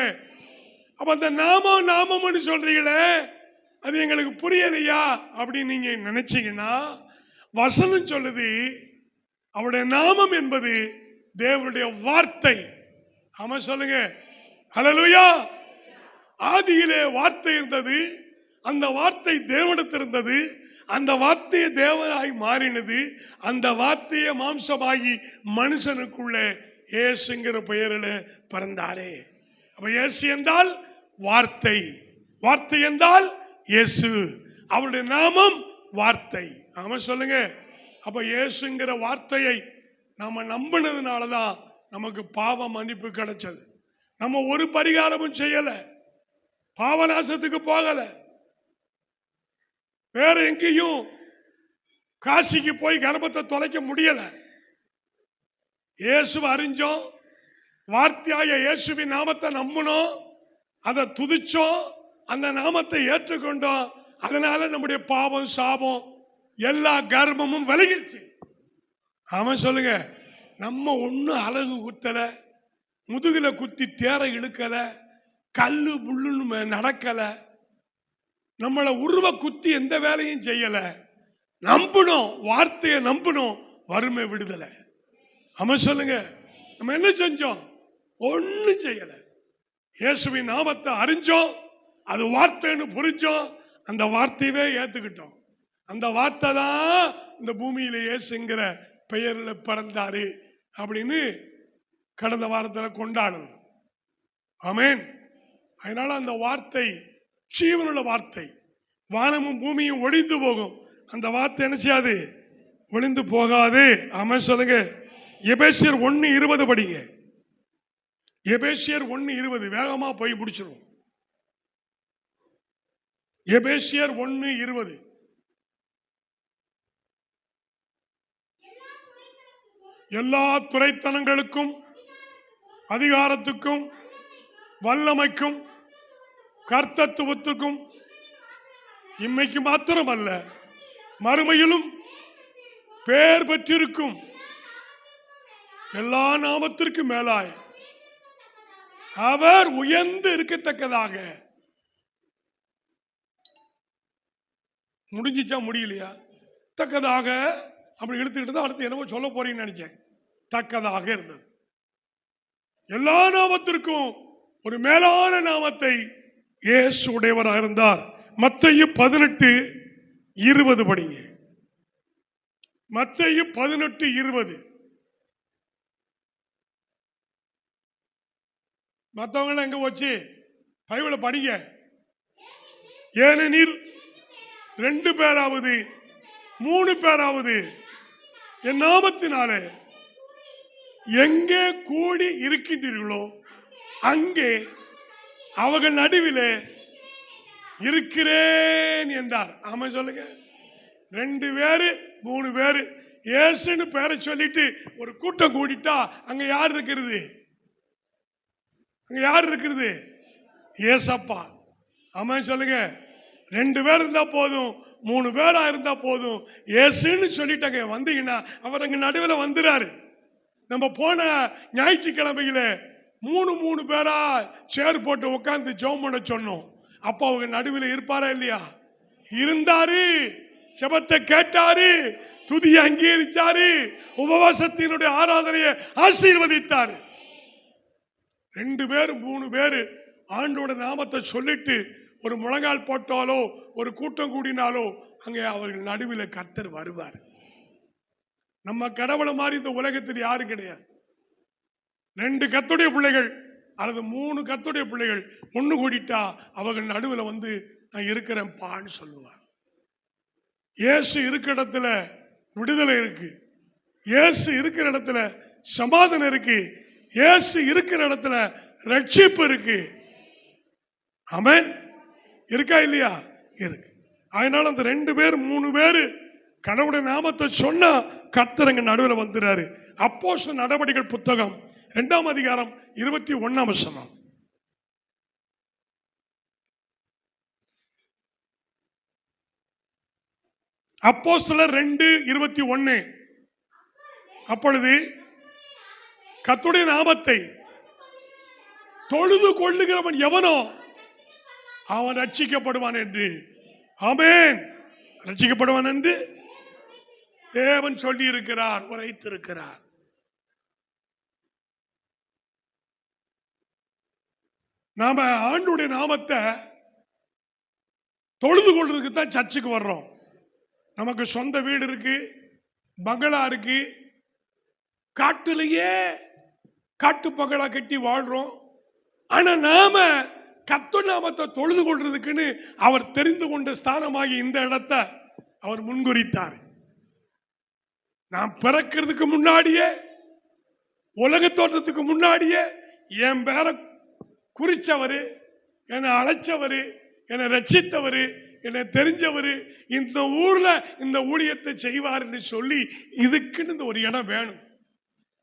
Speaker 1: அப்ப அந்த நாமம் நாமம்னு சொல்றீங்களே, அது எங்களுக்கு புரியலையா அப்படின்னு நீங்க நினைச்சீங்கன்னா, வசனம் சொல்லுது அவருடைய நாமம் என்பது தேவனுடைய வார்த்தை. ஆமென் சொல்லுங்க. ஹல்லேலூயா. ஆதியிலே வார்த்தை இருந்தது, அந்த வார்த்தை தேவனிடத்தில் இருந்தது, அந்த வார்த்தையை தேவனாய் மாறினது, அந்த வார்த்தையை மாம்சமாகி மனுஷனுக்குள்ளே இயேசுங்கிற பெயரில் பிறந்தாரே. அப்ப இயேசு என்றால் வார்த்தை, வார்த்தை என்றால் இயேசு, அவருடைய நாமம் வார்த்தை. ஆமென் சொல்லுங்க. அப்ப இயேசுங்கிற வார்த்தையை நாம நம்பினதுனாலதான் நமக்கு பாவ மன்னிப்பு கிடைச்சது. நம்ம ஒரு பரிகாரமும் செய்யல, பாவநாசத்துக்கு போகல, வேற எங்கேயும் காசிக்கு போய் கர்ப்பத்தை தொலைக்க முடியல. இயேசு அறிஞ்சோம், வார்த்தையாய இயேசுவின் நாமத்தை நம்பினோம், அதை துதிச்சோம், அந்த நாமத்தை ஏற்றுக்கொண்டோம். அதனால நம்முடைய பாவம் சாபம் எல்லா கர்மமும் விலகிடுச்சு. ஆமென் சொல்லுங்க. நம்ம ஒன்னும் அழகு குத்தல, முதுகுல குத்தி தேர இழுக்கல, கல்லு புல்லுன்னு நடக்கல, நம்மளை உருவ குத்தி எந்த வேலையும் செய்யல. நம்பணும், வார்த்தையை நம்பணும், வறுமை விடுதலை. ஆமென் சொல்லுங்க. நம்ம என்ன செஞ்சோம்? ஒன்னும் செய்யல. இயேசுவின் நாமத்தை அறிஞ்சோம், அது வார்த்தைன்னு புரிஞ்சோம், அந்த வார்த்தையவே ஏத்துக்கிட்டோம். அந்த வார்த்தை தான் இந்த பூமியில இயேசுங்கிற பெயரில் பிறந்தாரு அப்படின்னு கடந்த வாரத்தில் கொண்டாடணும். ஆமென். அதனால அந்த வார்த்தை ஜீவனுள்ள வார்த்தை. வானமும் பூமியும் ஒழிந்து போகும், அந்த வார்த்தை என்ன செய்யாது? ஒழிந்து போகாது. ஆமென் சொல்லுங்க. எபேசியர் 1:20 படிங்க. எபேசியர் 1:20 வேகமா போய் முடிச்சிருவோம். எபேசியர் 1:20. எல்லா துரைத்தனங்களுக்கும் அதிகாரத்துக்கும் வல்லமைக்கும் கர்த்தத்துவத்துக்கும் இம்மைக்கு மாத்திரமல்ல மறுமையிலும் பேர் பெற்றிருக்கும் எல்லா நாமத்திற்கும் மேலாய் அவர் உயர்ந்து இருக்கத்தக்கதாக. முடிஞ்சிச்சா? முடியலையா? தக்கதாக அப்படி எடுத்துக்கிட்டு தான் அடுத்து என்னவோ சொல்ல போறீங்கன்னு நினைச்சேன். தக்கதாக இருந்தது. எல்லா நாமத்திற்கும் ஒரு மேலான நாமத்தை இயேசு உடையவராக இருந்தார். மத்தேயு 18:20 படிங்க. மத்தேயு 18:20. மற்றவங்க எங்க போச்சு? பைபிளை படிங்க. ஏனெனில் 2 பேராவது 3 பேராவது என் நாமத்தினாலே எங்கே கூடி இருக்கின்றீர்களோ அங்கே அவர்கள் நடுவிலே இருக்கிறேன் என்றார். ஆமா சொல்லுங்க. 2 பேரு 3 பேரு இயேசுன்னு பேரை சொல்லிட்டு ஒரு கூட்டம் கூடிட்டா அங்க யார் இருக்கிறது? அங்க யார் இருக்கிறது? ஏசப்பா. ஆமா சொல்லுங்க. 2 பேர் இருந்தா போதும், 3 பேரா இருந்தா போதும். இயேசுன்னு சொல்லிட்டாங்க வந்தீங்கன்னா அவர் அங்க நடுவில் வந்துறாரு. நம்ம போன ஞாயிற்றுக்கிழமையில 3 பேரா சேர் போட்டு உட்கார்ந்து ஜெபம் பண்ண சொன்னோம். அப்ப அவங்க நடுவில் இருப்பாரா இல்லையா? இருந்தாரு. ஜெபத்தை கேட்டாரு, துதியை அங்கீகரிச்சாரு, உபவாசத்தினுடைய ஆராதனையை ஆசீர்வதித்தாரு. 2 பேர் 3 பேர் ஆண்டோட நாமத்தை சொல்லிட்டு ஒரு முழங்கால் போட்டாலோ ஒரு கூட்டம் கூடினாலோ அங்கே அவர்கள் நடுவில் கர்த்தர் வருவார். நம்ம கடவுளை மாதிரி இந்த உலகத்தில் யாரும் கிடையாது. 2 கர்த்தருடைய பிள்ளைகள் அல்லது 3 கர்த்தருடைய பிள்ளைகள் ஒண்ணு கூடிட்டா அவர்கள் நடுவில் வந்து நான் இருக்கிறேன் பான்னு சொல்லுவார். இயேசு இருக்கிற இடத்துல விடுதலை இருக்கு. இயேசு இருக்கிற இடத்துல சமாதானம் இருக்கு. இயேசு இருக்கிற இடத்துல ரட்சிப்பு இருக்கு. ஆமென். இருக்கா இல்லையா? இருக்கு. அதனால அந்த 2 பேர் 3 பேர் கடவுளுடைய நாமத்தை சொன்னா கர்த்தர் நடுவில் வந்துறாரு. அப்போஸ்தலர் நடவடிக்கைகள் புத்தகம் 2ஆம் அதிகாரம் 21ஆம் வசனம். அப்போஸ்தலர் 2:21. அப்பொழுது கர்த்தருடைய நாமத்தை தொழுது கொள்ளுகிறவன் எவனோ அவன் ரட்சிக்கப்படுவான் என்று. ஆமென். ரட்சிக்கப்படுவான் என்று தேவன் சொல்லி இருக்கிறார், உரைத்திருக்கிறார். நாம ஆண்டுடைய நாமத்தை தொழுது கொள்றதுக்கு தான் சர்ச்சுக்கு வர்றோம். நமக்கு சொந்த வீடு இருக்கு, பங்களா இருக்கு, காட்டுலயே காட்டு பங்களா கட்டி வாழ்றோம். ஆனா நாம கர்த்தர் நாமத்தை தொழுது கொள்றதுக்குன்னு அவர் தெரிந்து கொண்ட ஸ்தானமாகி இந்த இடத்தை அவர் முன்குறித்தார். நான் பிறக்கிறதுக்கு முன்னாடியே, உலக தோற்றத்துக்கு முன்னாடியே என் பேரை குறிச்சவரு, என்னை அழைச்சவரு, என்னை ரட்சித்தவரு, என்னை தெரிஞ்சவரு, இந்த ஊர்ல இந்த ஊழியத்தை செய்வார் என்று சொல்லி இதுக்குன்னு ஒரு இடம் வேணும்.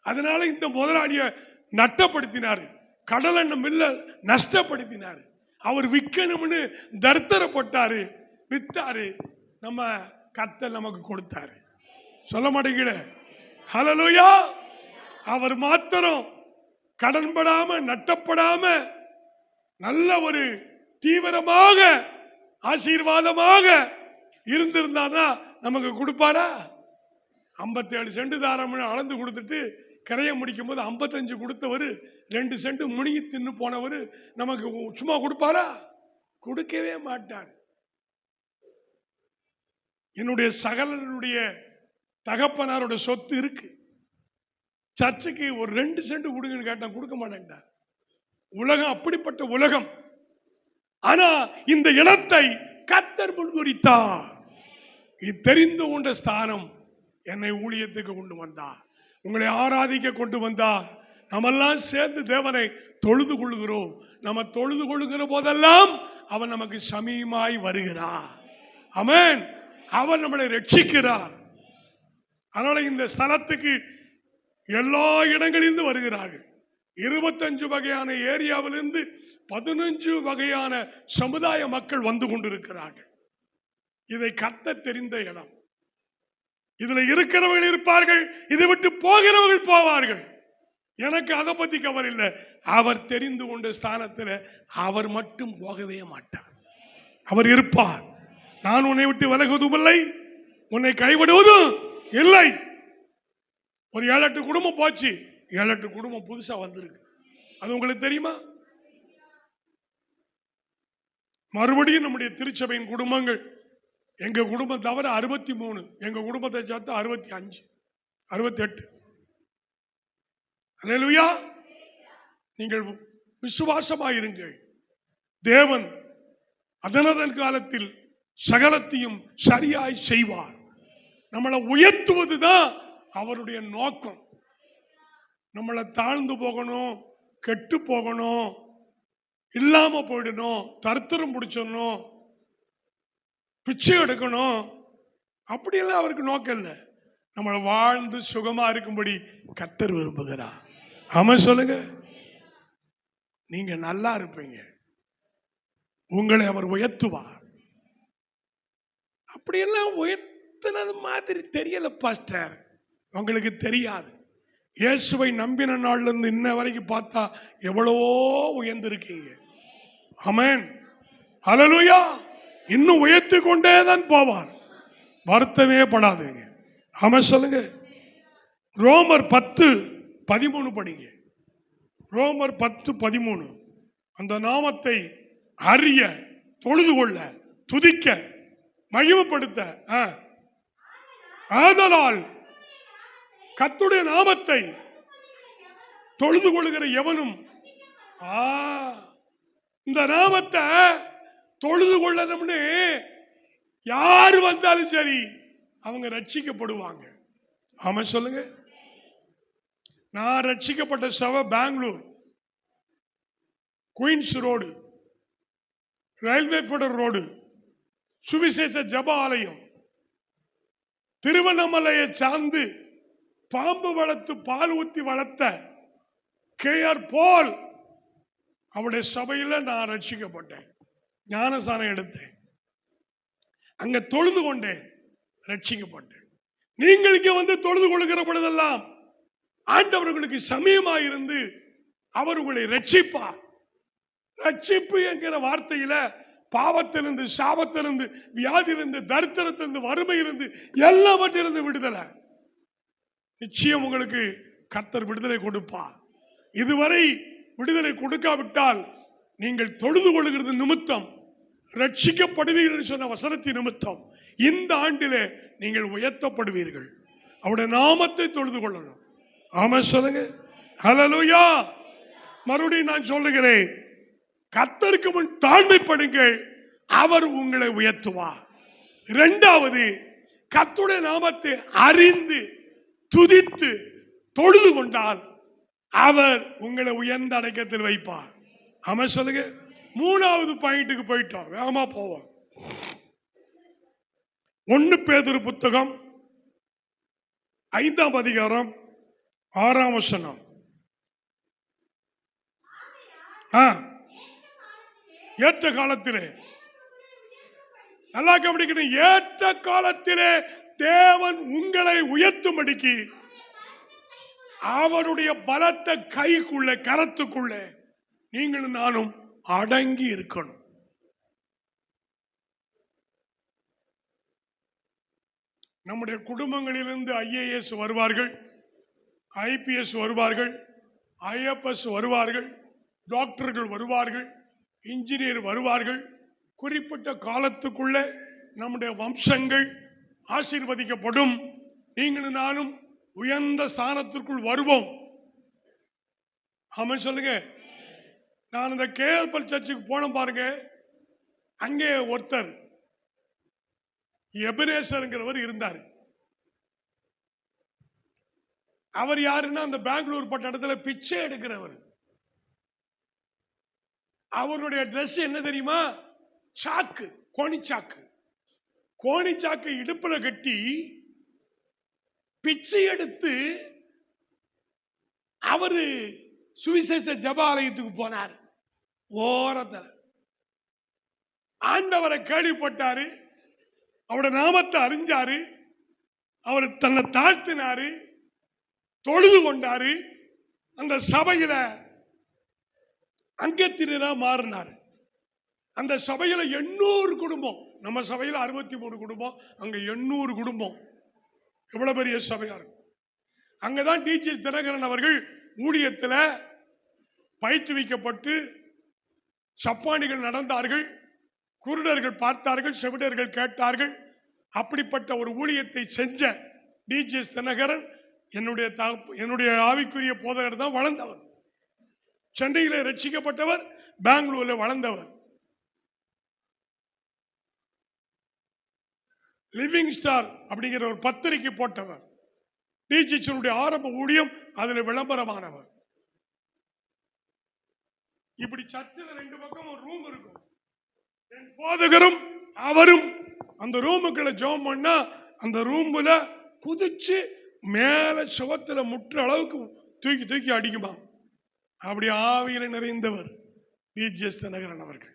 Speaker 1: அதனால இந்த முதலாளிய நட்டப்படுத்தினாரு, கடல் எண்ணெய் மில்ல நஷ்டப்படுத்தினாரு. அவர் விற்கணும்னு தர்த்தரப்பட்டாரு, வித்தாரு. நம்ம கர்த்தர் நமக்கு கொடுத்தாரு. சொல்ல மாட்டேங்கிற ஹல்லேலூயா. அவர் மாத்திரம் கடன்படாம நட்டப்படாம நல்ல ஒரு தீவிரமாக ஆசீர்வாதமாக இருந்திருந்தாதான் நமக்கு கொடுப்பாரா? 57 சென்ட் தாராம அளந்து கொடுத்துட்டு கரையை முடிக்கும் போது 55 கொடுத்தவர் 2 சென்ட் முனிகி தின்னு போனவர் நமக்கு சும்மா கொடுப்பாரா? கொடுக்கவே மாட்டார். என்னுடைய சகலனுடைய தகப்பனாரோட சொத்து இருக்கு, சர்ச்சுக்கு ஒரு 2 சென்ட் கொடுங்கன்னு கேட்டா கொடுக்க மாட்டேன்டா. உலகம் அப்படிப்பட்ட உலகம். ஆனா இந்த இடத்தை கர்த்தர் முன்குறித்தார். தெரிந்து கொண்ட ஸ்தானம் என்னை ஊழியத்துக்கு கொண்டு வந்தார், உங்களை ஆராதிக்க கொண்டு வந்தார். நம்மெல்லாம் சேர்ந்து தேவனை தொழுது கொள்கிறோம். நம்ம தொழுது கொள்கிற போதெல்லாம் அவன் நமக்கு சமீபமாய் வருகிறார். ஆமென். அவர் நம்மளை ரட்சிக்கிறார். அதனால இந்த ஸ்தலத்துக்கு எல்லா இடங்களிலிருந்து வருகிறார்கள். 25 வகையான ஏரியாவிலிருந்து 15 வகையான சமுதாய மக்கள் வந்து கொண்டிருக்கிறார்கள். இதை கர்த்தர் தெரிந்த இடம். இதுல இருக்கிறவர்கள் இருப்பார்கள், இதை விட்டு போகிறவர்கள் போவார்கள். எனக்கு அதை பத்தி கவலை இல்லை. அவர் தெரிந்து கொண்ட ஸ்தானத்தில் அவர் மட்டும் போகவே மாட்டார். அவர் இருப்பார். நான் உன்னை விட்டு விலகுவதும் இல்லை, உன்னை கைவிடுவதும் இல்லை. ஒரு 7-8 குடும்பம் போச்சு, 7-8 குடும்பம் புதுசா வந்திருக்கு. அது உங்களுக்கு தெரியுமா? மறுபடியும் நம்முடைய திருச்சபையின் குடும்பங்கள், எங்க குடும்பம் தவிர 63, எங்க குடும்பத்தை சேர்த்து 65, 68. அல்லேலூயா. நீங்கள் விசுவாசமாயிருங்கள். தேவன் அதனதன் காலத்தில் சகலத்தையும் சரியாய் செய்வார். நம்மளை உயர்த்துவதுதான் அவருடைய நோக்கம். நம்மளை தாழ்ந்து போகணும், கெட்டு போகணும், இல்லாம போயிடணும், தரித்திரம் பிடிச்சிடணும், பிச்சை எடுக்கணும், அப்படியெல்லாம் அவருக்கு நோக்கம் இல்லை. நம்மளை வாழ்ந்து சுகமா இருக்கும்படி கர்த்தர் விரும்புகிறார். ஆமா சொல்லுங்க. நீங்க நல்லா இருப்பீங்க, உங்களை அவர் உயர்த்துவார். அப்படியெல்லாம் உயர்த்தினது மாதிரி தெரியல பாஸ்டர், உங்களுக்கு தெரியாது. இயேசுவை நம்பின நாள்ல இருந்து இன்ன வரைக்கும் பார்த்தா எவ்வளவோ உயர்ந்திருக்கீங்க. ஆமென், ஹல்லேலூயா. இன்னும் உயர்த்தி கொண்டே தான் போவார், வருத்தமே படாதீங்க. ஆமென் சொல்லுங்க. ரோமர் 10:13 படிங்க. ரோமர் 10:13. அந்த நாமத்தை அறிய, தொழுது கொள்ள, துதிக்க, மகிமைப்படுத்த, ஆதலால் கர்த்தருடைய நாமத்தை தொழுது கொள்கிற எவனும், இந்த நாமத்தை தொழுது கொள்ளணும்னு யாரு வந்தாலும் சரி அவங்க ரட்சிக்கப்படுவாங்க. ஆமா சொல்லுங்க. நான் ரட்சிக்கப்பட்ட சபை Bangalore Queens Road, Railway Feeder Road, சுவிசேஷ ஜப ஆலயம், திருவண்ணாமலையை சார்ந்து பாம்பு வளர்த்து பால் ஊத்தி வளர்த்த கேஆர் பால் அவருடைய சபையில நான் ரட்சிக்கப்பட்டேன். ஞானசானம் எடுத்தேன், அங்க தொழுது கொண்டேன், ரட்சிக்கப்பட்டேன். நீங்கள் இங்க வந்து தொழுது கொள்கிற பொழுதெல்லாம் ஆண்டவர்களுக்கு சமயமாயிருந்து அவர் உங்களை ரட்சிப்பார். ரட்சிப்பு என்கிற வார்த்தையில பாவத்திலிருந்து, சாபத்திலிருந்து, வியாதியிலிருந்து, தரித்திரத்திலிருந்து, வறுமையிலிருந்து, எல்லாவற்றிலிருந்து விடுதலை. நிச்சயம் உங்களுக்கு கர்த்தர் விடுதலை கொடுப்பார். இதுவரை விடுதலை கொடுக்காவிட்டால் நீங்கள் தொழுது கொள்கிறது நிமித்தம், ரட்சிக்கப்படுவீர்கள் சொன்ன வசனத்தின் நிமித்தம் இந்த ஆண்டிலே நீங்கள் உயர்த்தப்படுவீர்கள். அவருடைய நாமத்தை தொழுது கொள்ளணும். ஆமா சொல்லுங்க. ஹல்லேலூயா. மறுபடியும் நான் சொல்லுகிறேன், கர்த்தருக்கு முன் தாழ்மைப்படுங்கள், அவர் உங்களை உயர்த்துவார். இரண்டாவது, கர்த்தருடைய நாமத்தை அறிந்து துதித்து தொழுது கொண்டால் அவர் உங்களை உயர்ந்த அடக்கத்தில் வைப்பார். ஆமா சொல்லுங்க. மூணாவது பாயிண்ட்டுக்கு போயிட்டோம், வேகமா போவோம். 1 பேதுரு புத்தகம் 5ஆம் அதிகாரம் 6ஆம் வசனம். ஏற்ற காலத்திலே, நல்லா கவனிக்கணும், ஏற்ற காலத்திலே தேவன் உங்களை உயர்த்தும்படிக்கு அவருடைய பலத்த கைக்குள்ள, கரத்துக்குள்ள நீங்களும் நானும் அடங்கி இருக்கணும். நம்முடைய குடும்பங்களிலிருந்து IAS வருவார்கள், IPS வருவார்கள், IFS வருவார்கள், டாக்டர்கள் வருவார்கள், இன்ஜினியர் வருவார்கள். குறிப்பிட்ட காலத்துக்குள்ள நம்முடைய வம்சங்கள் ஆசீர்வதிக்கப்படும். நீங்களும் நானும் உயர்ந்த ஸ்தானத்திற்குள் வருவோம். ஆமா சொல்லுங்க. நான் இந்த கேஎல்பல் சர்ச்சுக்கு போன பாருங்க, அங்கே ஒருத்தர் எபனேசர்ங்கிறவர் இருந்தார். அவர் யாருன்னா, அந்த பெங்களூர் பட்டணத்தில் பிச்சை எடுக்கிறவர். அவருடைய ட்ரெஸ் என்ன தெரியுமா? சாக்கு, கோணிச்சாக்கு. கோணிச்சாக்கு இடுப்புல கட்டி பிச்சை எடுத்து அவரு சுவிசேஷ ஜப ஆலயத்துக்கு போனார். ஓரத்தில் ஆண்டவரை கேள்விப்பட்டாரு, அவருடைய நாமத்தை அறிஞ்சாரு, அவர் தன்னை தாழ்த்தினாரு, தொழுது கொண்டாரு, அந்த சபையில அங்கத்தினரா மாறினார். அந்த சபையில 800 குடும்பம், நம்ம சபையில 63 குடும்பம், அங்க 800 குடும்பம். எவ்வளவு பெரிய சபையா இருக்கும். அங்கதான் டிஜிஎஸ் தினகரன் அவர்கள் ஊழியத்தில் பயிற்றுவிக்கப்பட்டு சப்பானிகள் நடந்தார்கள், குருடர்கள் பார்த்தார்கள், செவிடர்கள் கேட்டார்கள். அப்படிப்பட்ட ஒரு ஊழியத்தை செஞ்ச டிஜிஎஸ் தினகரன் என்னுடைய ஆவிக்குரிய போதகர் தான் வளர்ந்தவர். சென்னையில ரட்சிக்கப்பட்டவர், பெங்களூர்ல வளர்ந்தவர். லிவிங் ஸ்டார் அப்படிங்கிற ஒரு பத்திரிகை போட்டவர். டிஜிச்சனுடைய ஆரம்ப ஊழியம் அதுல விளம்பரமானவர். இப்படி சர்ச்சில் 2 பக்கம் ஒரு ரூம் இருக்கும். என் போதகரும் அவரும் அந்த ரூமுக்குள்ள ஜெபம் பண்ணா அந்த ரூம்ல குதிச்சு மேல சுவத்துல முற்ற அளவுக்கு தூக்கி தூக்கி அடிக்குமா. அப்படி ஆவியில நிறைந்தவர் டிஜிஎஸ் தினகரன் அவர்கள்.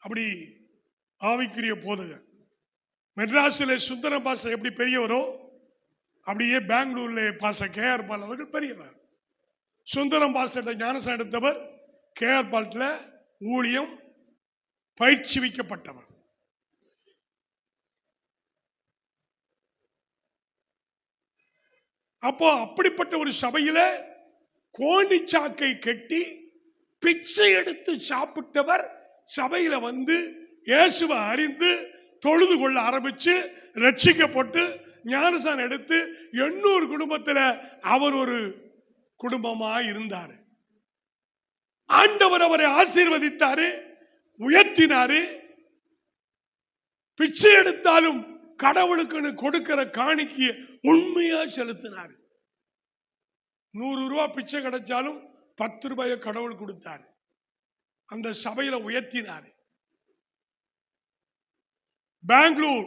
Speaker 1: அப்படி ஆவிக்குரிய போதகர். மெட்ராஸில் சுந்தர பாஸ்டர் எப்படி பெரியவரோ அப்படியே பெங்களூர்ல பாஸ்டர் கேஆர் பால் அவர்கள் பெரியவர். சுந்தரம் பாஸ்டர் ஞானசானம் எடுத்தவர், கேஆர் பால்ல ஊழியம் பயிற்சிவிக்கப்பட்டவர். அப்போ அப்படிப்பட்ட ஒரு சபையில கோணிச்சாக்கை கட்டி பிச்சை எடுத்து சாப்பிட்டவர் சபையில வந்து இயேசுவை அறிந்து தொழுது கொள்ள ஆரம்பிச்சு ரட்சிக்கப்பட்டு ஞானசானம் எடுத்து 800 குடும்பத்தில் அவர் ஒரு குடும்பமா இருந்தார். ஆண்டவர் அவரை ஆசீர்வதித்தாரு, உயர்த்தினாரு. பிச்சை எடுத்தாலும் கடவுளுக்கு கொடுக்கிற காணிக்கைய உண்மையா செலுத்தினார். 100 ரூபாய் பிச்சை கிடைச்சாலும் 10 ரூபாயை கடவுள் கொடுத்தார். அந்த சபையில உயர்த்தினார். பெங்களூர்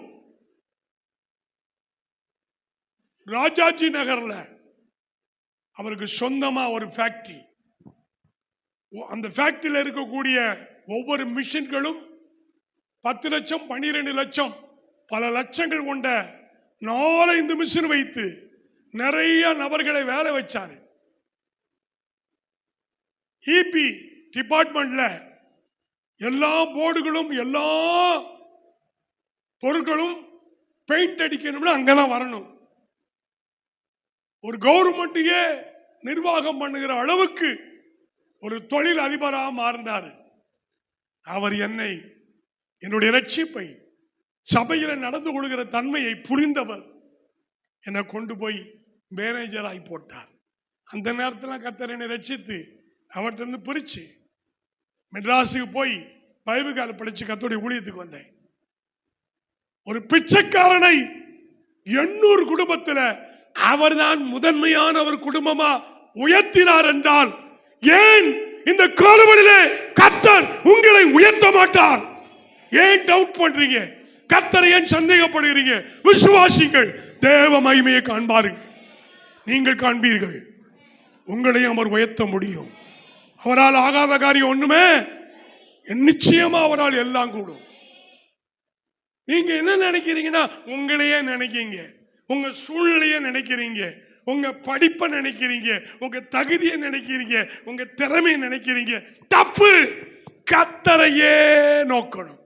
Speaker 1: ராஜாஜி நகர்ல அவருக்கு சொந்தமா ஒரு ஃபேக்டரி. அந்த ஃபேக்டரியில் இருக்கக்கூடிய ஒவ்வொரு மிஷின்களும் 10 லட்சம் 12 லட்சம் பல லட்சங்கள் கொண்ட 4-5 மிஷின் வைத்து நிறைய நபர்களை வேலை வச்சாரு. இபி டிபார்ட்மெண்ட்ல எல்லா போர்டுகளும் எல்லா பொருட்களும் பெயிண்ட் அடிக்கணும்னு அங்கதான் வரணும். ஒரு கவர்மெண்ட்டையே நிர்வாகம் பண்ணுகிற அளவுக்கு ஒரு தொழில் அதிபராக மாறினார். அவர் என்னுடைய ரட்சிப்பை சபையில நடந்து கொள்கிற தன்மையை புரிந்தவர். என்னை கொண்டு போய் மேனேஜராகி போட்டார். அந்த நேரத்தில் கர்த்தர் என்னை ரட்சித்து அவர்கிட்ட பிரிச்சு மெட்ராஸுக்கு போய் பைபிள் கால படிச்சு கர்த்தருடைய ஊழியத்துக்கு வந்தேன். ஒரு பிச்சைக்காரனை 800 குடும்பத்தில் அவர்தான் முதன்மையான ஒரு குடும்பமா உயர்த்தினார் என்றால் ஏன் இந்த காலவெளியிலே கர்த்தர் உங்களை உயர்த்த மாட்டார்? ஏன் டவுட் பண்றீங்க? கர்த்தரை ஏன் சந்தேகப்படுகிறீங்க? விசுவாசிகள் தேவ மகிமையை காண்பார்கள். நீங்கள் காண்பீர்கள். உங்களையும் அவர் உயர்த்த முடியும். அவரால் ஆகாத காரியம் ஒண்ணுமே நிச்சயமா அவரால் எல்லாம் கூடும். நீங்க என்ன நினைக்கிறீங்கன்னா உங்களையே நினைக்கிறீங்க, உங்க சூழ்நிலையை நினைக்கிறீங்க, உங்க படிப்பை நினைக்கிறீங்க, உங்க தகுதியை நினைக்கிறீங்க, உங்க திறமையை நினைக்கிறீங்க. தப்பு. கர்த்தரையே நோக்கணும்.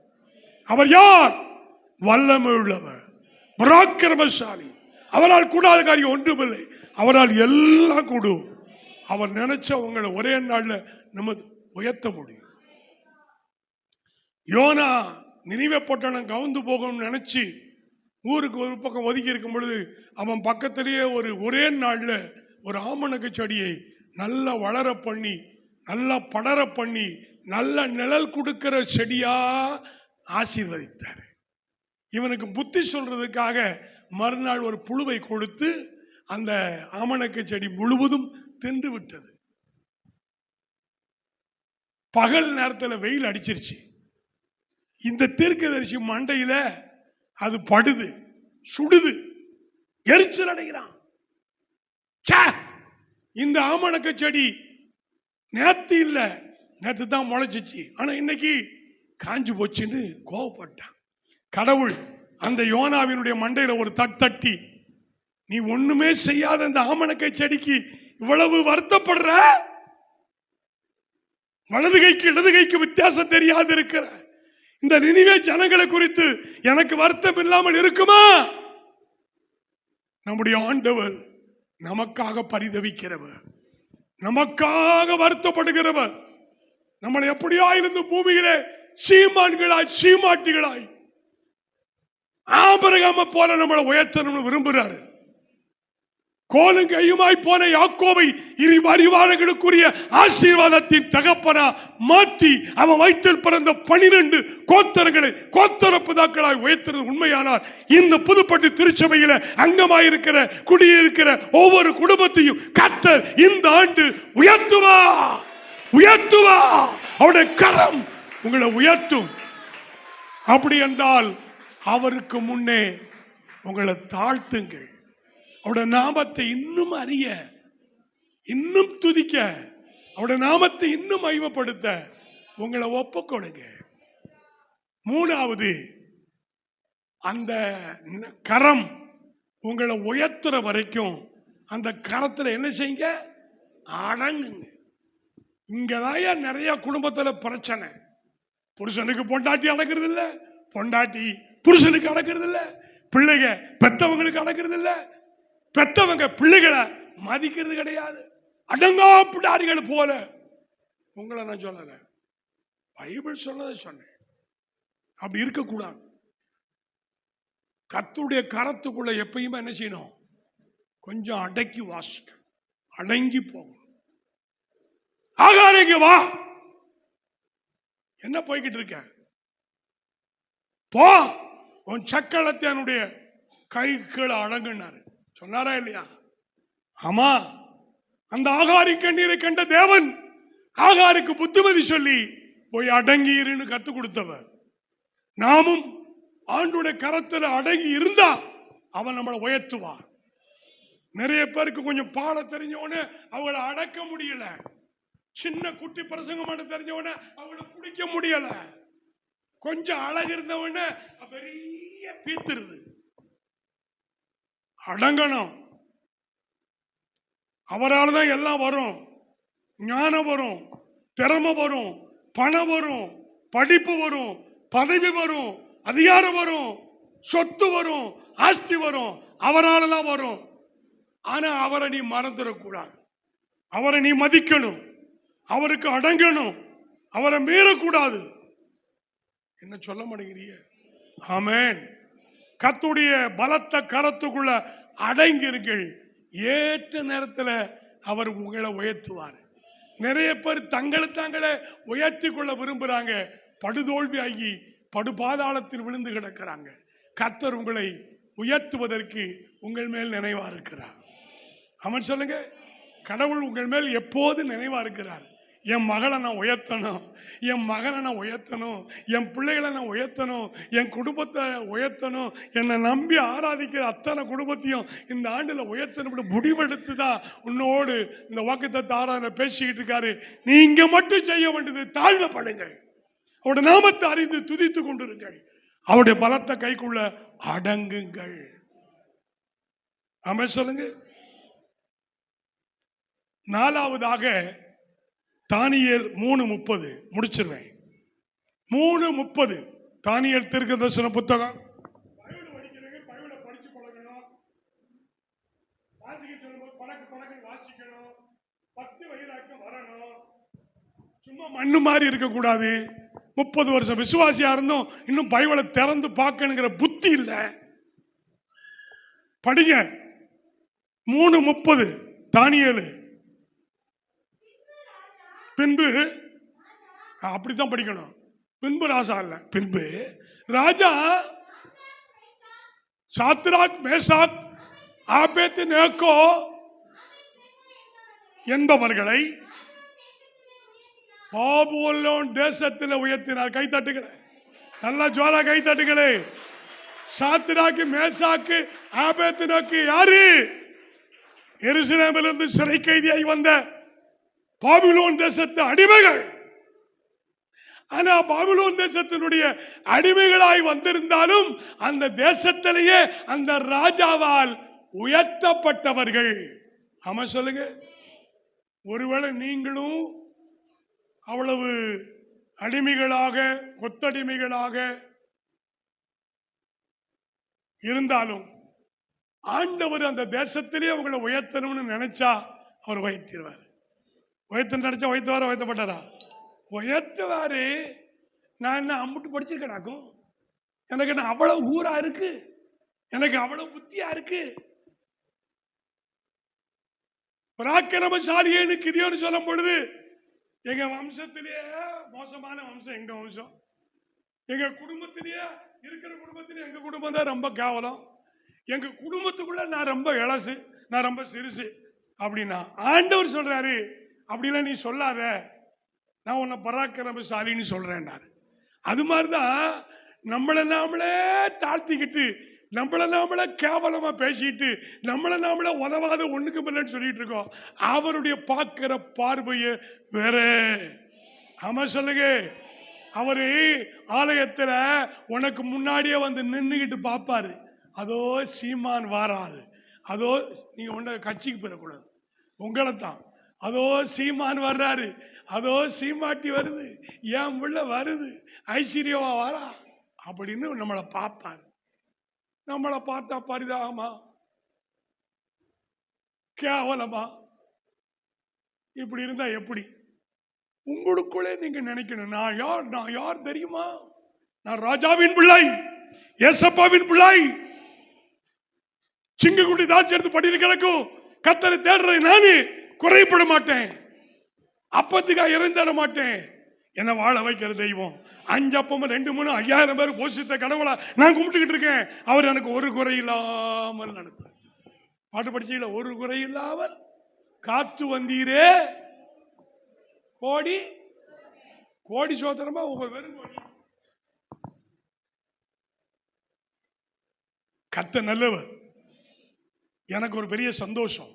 Speaker 1: அவர் யார்? வல்லமை உள்ளவர், பராக்கிரமசாலி. அவரால் கூடாத காரியம் ஒன்றுமில்லை. அவரால் எல்லாம் கூடும். அவர் நினைச்ச உங்களை ஒரே நாள்ல நம்ம உயர்த்த முடியும். யோனா நினிவே பட்டணம் கவுந்து போகணும்னு நினைச்சு ஊருக்கு ஒரு பக்கம் ஒதுக்கி இருக்கும் பொழுது அவன் பக்கத்திலேயே ஒரே நாள்ல ஒரு ஆமணக்கு செடியை நல்லா வளர பண்ணி நல்லா படர பண்ணி நல்ல நிழல் கொடுக்கிற செடியா ஆசீர்வதித்தார். இவனுக்கு புத்தி சொல்றதுக்காக மறுநாள் ஒரு புழுவை கொடுத்து அந்த ஆமணக்கு செடி முழுவதும் தின்று விட்டது. பகல் நேரத்தில் வெயில் அடிச்சிருச்சு. இந்த தீர்க்கதரிசி மண்டையில அது படுது, சுடுது, எரிச்சல் அடைகிறான். இந்த ஆமணக்க செடி நேத்து இல்ல, நேத்து தான் முளைச்சிச்சு, ஆனா இன்னைக்கு காஞ்சு போச்சுன்னு கோவப்பட்டான். கடவுள் அந்த யோனாவினுடைய மண்டையில ஒரு தட்டி, நீ ஒண்ணுமே செய்யாத இந்த ஆமணக்கை செடிக்கு இவ்வளவு வருத்தப்படுற, வலது கைக்கு இடது கைக்கு வித்தியாசம் தெரியாது இருக்கிற இந்த நினிவே ஜனங்களை குறித்து எனக்கு வருத்தம் இல்லாமல் இருக்குமா? நம்முடைய ஆண்டவர் நமக்காக பரிதவிக்கிறவர், நமக்காக வருத்தப்படுகிறவர். நம்மளை எப்படியா இருந்து பூமியிலே சீமான்களாய் சீமாட்டிகளாய் ஆபிரகாமை போல நம்மளை உயர்த்தணும்னு விரும்புகிறாரு. கோலும் கையுமாய் போன யாக்கோபை இரு பரிவாரங்களுக்குரிய ஆசீர்வாதத்தின் தகப்பனா மாற்றி அவன் வயிற்றில் பிறந்த 12 கோத்தரங்களை கோத்தர பிதாக்களாய் உயர்த்துறது உண்மையானார் இந்த புதுப்பட்டு திருச்சபையில அங்கமாயிருக்கிற குடியிருக்கிற ஒவ்வொரு குடும்பத்தையும் கர்த்தர் இந்த ஆண்டு உயர்த்துவா உயர்த்துவா. அவருடைய கரம் உங்களை உயர்த்தும். அப்படி என்றால் அவருக்கு முன்னே உங்களை தாழ்த்துங்கள். அவருடைய நாமத்தை இன்னும் அறிய, இன்னும் துதிக்க, அவருடைய நாமத்தை இன்னும் மகிமைப்படுத்த உங்களை ஒப்புக் கொடுங்க. மூணாவது, அந்த கரம் உங்களை உயர்த்துற வரைக்கும் அந்த கரத்துல என்ன செய்யுங்க? அடங்குங்க. இங்கதான் நிறைய குடும்பத்துல பிரச்சனை. புருஷனுக்கு பொண்டாட்டி அடக்கிறது இல்ல, பொண்டாட்டி புருஷனுக்கு அடக்கிறது இல்ல, பிள்ளைங்க பெத்தவங்களுக்கு அடக்கிறது இல்ல, பெத்தவங்க பிள்ளைகளை மதிக்கிறது கிடையாது. அடங்கா பிடாரிகள் போல. உங்களை நான் சொல்லல, பைபிள் சொன்னதை சொன்னேன். அப்படி இருக்கக்கூடாது. கர்த்தருடைய கரத்துக்குள்ள எப்பயுமே என்ன செய்யணும்? கொஞ்சம் அடக்கி வாசிக்க, அடங்கி போகணும். ஆகாரங்க வா, என்ன போய்கிட்டு இருக்க? போ, உன் சக்களத்தினுடைய கை கீழே அடங்குனாரு சொன்னாரா இல்லையா? ஆமா. அந்த ஆகாரி கண்ணீரை கண்ட தேவன் ஆகாருக்கு புத்திமதி சொல்லி போய் அடங்கியிருன்னு கத்து கொடுத்தவர். நாமும் ஆண்டுடைய கரத்தில் அடங்கி இருந்தா அவன் நம்மளை உயர்த்துவார். நிறைய பேருக்கு கொஞ்சம் பாட தெரிஞ்சவனே அவங்கள அடக்க முடியல. சின்ன குட்டி பிரசங்கம் பண்ண தெரிஞ்சவனே அவங்களை பிடிக்க முடியல. கொஞ்சம் அழகு இருந்தவன பெரிய பீத்துருது. அடங்கணும். அவரால் தான் எல்லாம் வரும். ஞானம் வரும், திறமை வரும், பணம் வரும், படிப்பு வரும், பதவி வரும், அதிகாரம் வரும், சொத்து வரும், ஆஸ்தி வரும். அவரால் தான் வரும். ஆனா அவரை நீ மறந்துடக்கூடாது. அவரை நீ மதிக்கணும், அவருக்கு அடங்கணும், அவரை மீறக்கூடாது. என்ன சொல்ல மாட்டேங்கிறீங்க? ஆமென். கர்த்தருடைய பலத்த கரத்துக்குள்ள அடங்கிருங்கள். ஏற்ற நேரத்தில் அவர் உங்களை உயர்த்துவார். நிறைய பேர் தங்களை தாங்களே உயர்த்தி கொள்ள விரும்புறாங்க. படுதோல்வி ஆகி படுபாதாளத்தில் விழுந்து கிடக்கிறாங்க. கர்த்தர் உங்களை உயர்த்துவதற்கு உங்கள் மேல் நினைவா இருக்கிறார். அவன் சொல்லுங்க, கடவுள் உங்கள் மேல் எப்போது நினைவா இருக்கிறார். என் மகளை நான் உயர்த்தணும், என் மகனை நான் உயர்த்தணும், என் பிள்ளைகளை நான் உயர்த்தணும், என் குடும்பத்தை உயர்த்தணும், என்னை நம்பி ஆராதிக்கிற அத்தனை குடும்பத்தையும் இந்த ஆண்டுல உயர்த்தணும் முடிவெடுத்து தான் உன்னோடு இந்த வாக்குத்தத்த ஆராதனை பேசிக்கிட்டு இருக்காரு. நீங்க மட்டும் செய்ய வேண்டியது தாழ்மைப்படுங்கள், அவருடைய நாமத்தை அறிந்து துதித்து கொண்டிருங்கள், அவருடைய பலத்தை கைக்குள்ள அடங்குங்கள். ஆமென் சொல்லுங்க. நாலாவதாக தானியேல் 3:30 முடிச்சிருவேன். 3:30 தானியேல் தீர்க்கதரிசன புத்தகம். பைபிள் படிக்கிறீங்க, பைபிளை படிச்சு பழகணும். வாசிக்க சொல்லும்போது படக்கு வாசிக்கணும். 10 வைராக்கியம் வரணும். சும்மா மண்ணு மாதிரி இருக்கக்கூடாது. 30 வருஷம் விசுவாசியா இருந்தும் இன்னும் பைபிளை திறந்து பார்க்கணுங்கிற புத்தி இல்லை. படிங்க. 3:30 தானியேல். பின்பு அப்படித்தான் படிக்கணும். பின்பு ராஜா இல்ல, பின்பு ராஜா சாத்ராக், மேசாக், ஆபேத்நேகோ என்பவர்களை பாபிலோன் தேசத்தில் உயர்த்தினார். கைத்தட்டுகளே, நல்லா ஜோரா கைத்தட்டுகளே. சாத்ராக்கு, மேசாக்கு, ஆபேத்நேகோ யாரு? எருசலேமிலிருந்து சிறை கைதியாய் வந்த பாபிலோன் தேசத்து அடிமைகள். ஆனா பாபிலோன் தேசத்தினுடைய அடிமைகளாய் வந்திருந்தாலும் அந்த தேசத்திலேயே அந்த ராஜாவால் உயர்த்தப்பட்டவர்கள். ஆமா சொல்லுங்க. ஒருவேளை நீங்களும் அவ்வளவு அடிமைகளாக, கொத்தடிமைகளாக இருந்தாலும் ஆண்டவர் அந்த தேசத்திலேயே அவங்களை உயர்த்தணும்னு நினைச்சா அவர் உயர்த்திடுவார். உயர்த்த நினைச்சா உயர்த்துவாரா? உயர்த்தப்பட்டாரா? உயர்த்துவாரு. நான் என்ன அம்புட்டு படிச்சிருக்கேனாக்கும்? எனக்கு என்ன அவ்வளவு ஊரா இருக்கு? எனக்கு அவ்வளவு புத்தியா இருக்கு? பராக்கிரமசாலியேன்னு கிதியோன் சொல்லும் பொழுது, எங்க வம்சத்திலேயே மோசமான வம்சம் எங்க வம்சம், எங்க குடும்பத்திலேயே இருக்கிற குடும்பத்திலேயே எங்க குடும்பம் தான் ரொம்ப கேவலம், எங்க குடும்பத்துக்குள்ள நான் ரொம்ப இளசு, நான் ரொம்ப சிறுசு அப்படின்னா ஆண்டவர் சொல்றாரு, அப்படிலாம் நீ சொல்லாத, நான் உன்னை பராக்கிரமசாலின்னு சொல்றேன்னாரு. அது மாதிரிதான் நம்மளை நாமளே தாழ்த்திக்கிட்டு, நம்மளை நாமளே கேவலமா பேசிட்டு, நம்மளை நாமளே உதவாத ஒண்ணுக்கு இல்லைன்னு சொல்லிட்டு இருக்கோம். அவருடைய பார்க்கிற பார்வைய வேற. ஆமா சொல்லுங்க. அவரு ஆலயத்துல உனக்கு முன்னாடியே வந்து நின்னுகிட்டு பார்ப்பாரு, அதோ சீமான் வாராரு, அதோ நீங்க உன்ன கட்சிக்கு போயிடக்கூடாது, உங்களை தான், அதோ சீமான் வர்றாரு, அதோ சீமாட்டி வருது, என் உள்ள வருது, ஐஸ்வர்யவா வரா அப்படின்னு நம்மளை பார்ப்பாரு. நம்மளை பார்த்தா பரிதாபமா, கேவலமா இப்படி இருந்தா எப்படி? உங்களுக்குள்ளே நீங்க நினைக்கணும், நான் யார், நான் யார் தெரியுமா? நான் ராஜாவின் பிள்ளை, ஏசப்பாவின் பிள்ளை. சிங்கக்குட்டி தாட்சி எடுத்து படியில் கிடக்கும், கர்த்தரை தேடுறேன், நானு குறைப்பட மாட்டேன், அப்பத்துக்காக இறந்தாட மாட்டேன். என்ன வாழ வைக்கிற தெய்வம், 5 அப்பமும் 2 3 5000 பேர் போஷித்த கடவுளா நான் கும்பிட்டுக்கிட்டு இருக்கேன். அவர் எனக்கு ஒரு குறை இல்லாமல் நடத்த. பாட்டு படிச்சீங்களா? ஒரு குறை இல்லாமல் காத்து வந்தீரே, கோடி கோடி சோத்திரமா உங்க வெறும் கோடி. கர்த்தர் நல்லவர். எனக்கு ஒரு பெரிய சந்தோஷம்,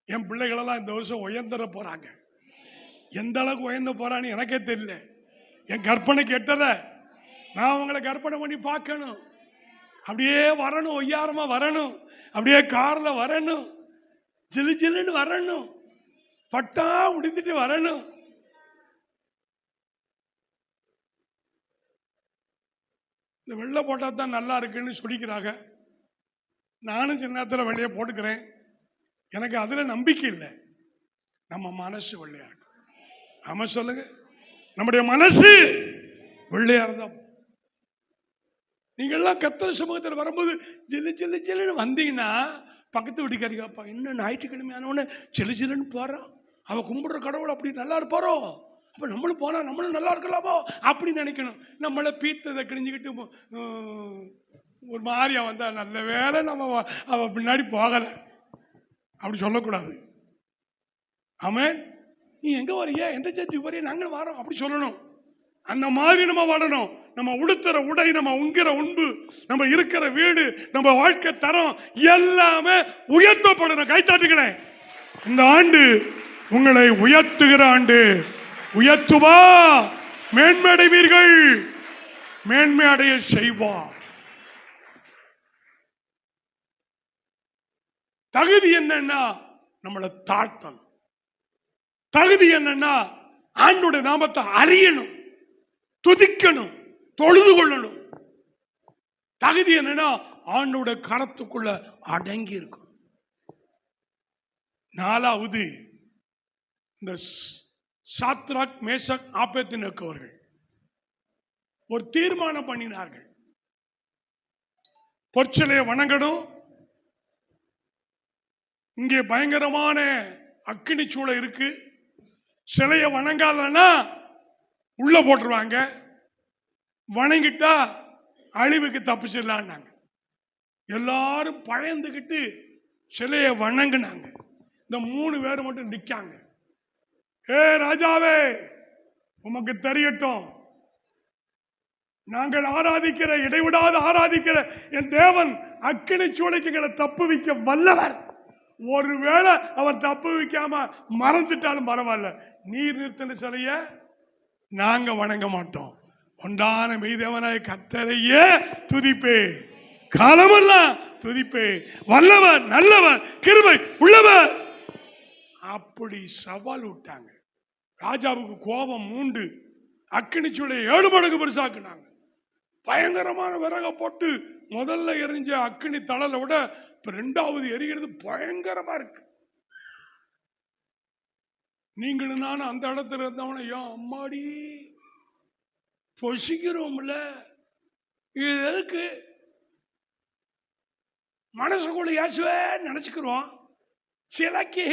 Speaker 1: என் பிள்ளைகளெல்லாம் இந்த வருஷம் உயர்ந்தர போறாங்க. எந்த அளவுக்கு உயர்ந்த போறான்னு எனக்கே தெரியல, என் கற்பனைக்கு எட்டல. நான் அவங்களை கற்பனை பண்ணி பார்க்கணும், அப்படியே வரணும், ஒய்யாரமா வரணும், அப்படியே கார்ல வரணும், ஜிலு ஜிலுன்னு வரணும், பட்டா உடுத்திட்டு வரணும். இந்த வெள்ளை போட்டா தான் நல்லா இருக்குன்னு சொல்லிக்கிறாங்க. நானும் சின்ன நேரத்தில் வெள்ளைய போட்டுக்கிறேன், எனக்கு அதுல நம்பிக்கை இல்லை. நம்ம மனசு வெள்ளையா இருக்கு. ஆமா சொல்லுங்க, நம்முடைய மனசு வெள்ளையா இருந்தா. நீங்க எல்லாம் கர்த்தர் சமூகத்தில் வரும்போது ஜில்லு ஜில்லு ஜில்லுன்னு வந்தீங்கன்னா, பக்கத்து வீட்டுக்காரி கேப்பா, இன்னும் ஞாயிற்றுக்கிழமையானவொன்னு ஜில்லு ஜில்லுன்னு போறான், அவ கும்பிடுற கடவுள் அப்படி நல்லா இருப்பாரோ, அப்ப நம்மளும் போனா நம்மளும் நல்லா இருக்கலாமோ அப்படின்னு நினைக்கணும். நம்மளை பீத்ததை கிழிஞ்சுக்கிட்டு ஒரு மாதிரியா வந்தா, நல்ல வேலை நம்ம அவ பின்னாடி போகல அப்படி சொல்லக்கூடாது. ஆமென். நீ எங்க வரைய, எந்த சர்ச்சுக்கு வரைய, நாங்களும் வரோம் அப்படி சொல்லணும். அந்த மாதிரி நம்ம வாழணும். நம்ம உடுத்துற உடை, நம்ம உண்கிற உண்பு, நம்ம இருக்கிற வீடு, நம்ம வாழ்க்கை தரம் எல்லாமே உயர்த்தப்படணும். கைத்தாட்டுகளே, இந்த ஆண்டு உங்களை உயர்த்துகிற ஆண்டு. உயர்த்துவா, மேன்மை அடைவீர்கள், மேன்மை அடைய செய்வா. தகுதி என்னன்னா நம்மளை தாழ்த்தணும். தகுதி என்னன்னா ஆண்டோட நாமத்தை அறியணும், துதிக்கணும், தொழுது கொள்ளணும். தகுதி என்னன்னா ஆண்டோட கரத்துக்குள்ள அடங்கி இருக்கும். 4வது, இந்த சாத்ராக் மேஷக் ஆபேத்நேகோ அவர்கள் ஒரு தீர்மானம் பண்ணினார்கள். பொற்சிலையை வணங்கணும், இங்கே பயங்கரமான அக்கினி சூளை இருக்கு, சிலையை வணங்காதன்னா உள்ள போட்டுருவாங்க, வணங்கிட்டா அழிவுக்கு தப்பிச்சிடலான்னாங்க. எல்லாரும் பயந்துகிட்டு சிலையை வணங்கினாங்க. இந்த 3 பேர் மட்டும் நிக்காங்க. ஏ ராஜாவே, உமக்கு தெரியட்டும், நாங்கள் ஆராதிக்கிற, இடைவிடாது ஆராதிக்கிற என் தேவன் அக்கினி சூளைக்கு தப்பு வைக்க வல்லவர். ஒருவேளை அவர் தப்பு வைக்காம மறந்துட்டாலும் பரவாயில்ல, நீர் நிறுத்தின சிலைய நாங்க வணங்க மாட்டோம், ஒன்றான மெய்தேவனாய கர்த்தரையே துதிப்பே, காலமெல்லாம் துதிப்பே, வல்லவர், நல்லவர், கிருபை உள்ளவர். அப்படி சவால் விட்டாங்க. ராஜாவுக்கு கோபம் மூண்டு அக்கினி சூளையை 7 மடங்கு பெருசாக்குனாங்க. பயங்கரமான விறக போட்டு முதல்ல எரிஞ்ச அக்கினி தழலை விட 2வது எரிகிறது பயங்கரமா இருக்கு. நீங்களும் நானும் அந்த இடத்துல இருந்தவன, ஏன் அம்மாடி பொசிக்கிறோம்ல, இது எதுக்கு மனசுக்குள்ள இயேசுவே நினைச்சுக்கிறோம். சிலைக்கு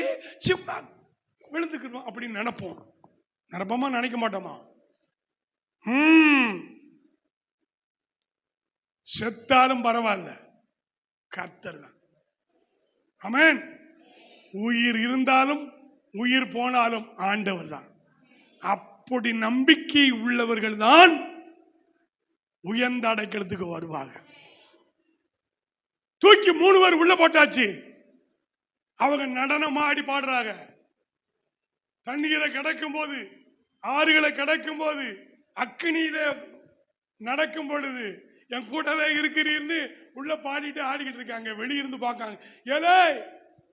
Speaker 1: விழுந்துக்கணும் அப்படின்னு நினைப்போம். நினைப்போமா? நினைக்க மாட்டோமா? செத்தாலும் பரவாயில்ல, கர்த்தர் தான். ஆமென். உயிர் இருந்தாலும் உயிர் போனாலும் ஆண்டவர் தான். அப்படி நம்பிக்கை உள்ளவர்கள் தான் உயர்ந்த அடைக்கிறதுக்கு வருவாங்க. தூக்கி 3 பேர் உள்ள போட்டாச்சு. அவங்க நடனம் ஆடி பாடுறாங்க. தண்ணீரை கிடக்கும் போது, ஆறுகளை கிடக்கும் போது, அக்கினியில நடக்கும் பொழுது என் கூடவே இருக்கிறீர்னு உள்ள பாடிட்டு ஆடிக்கிட்டு இருக்காங்க. வெளியிருந்து பார்க்காங்க. ஏலே,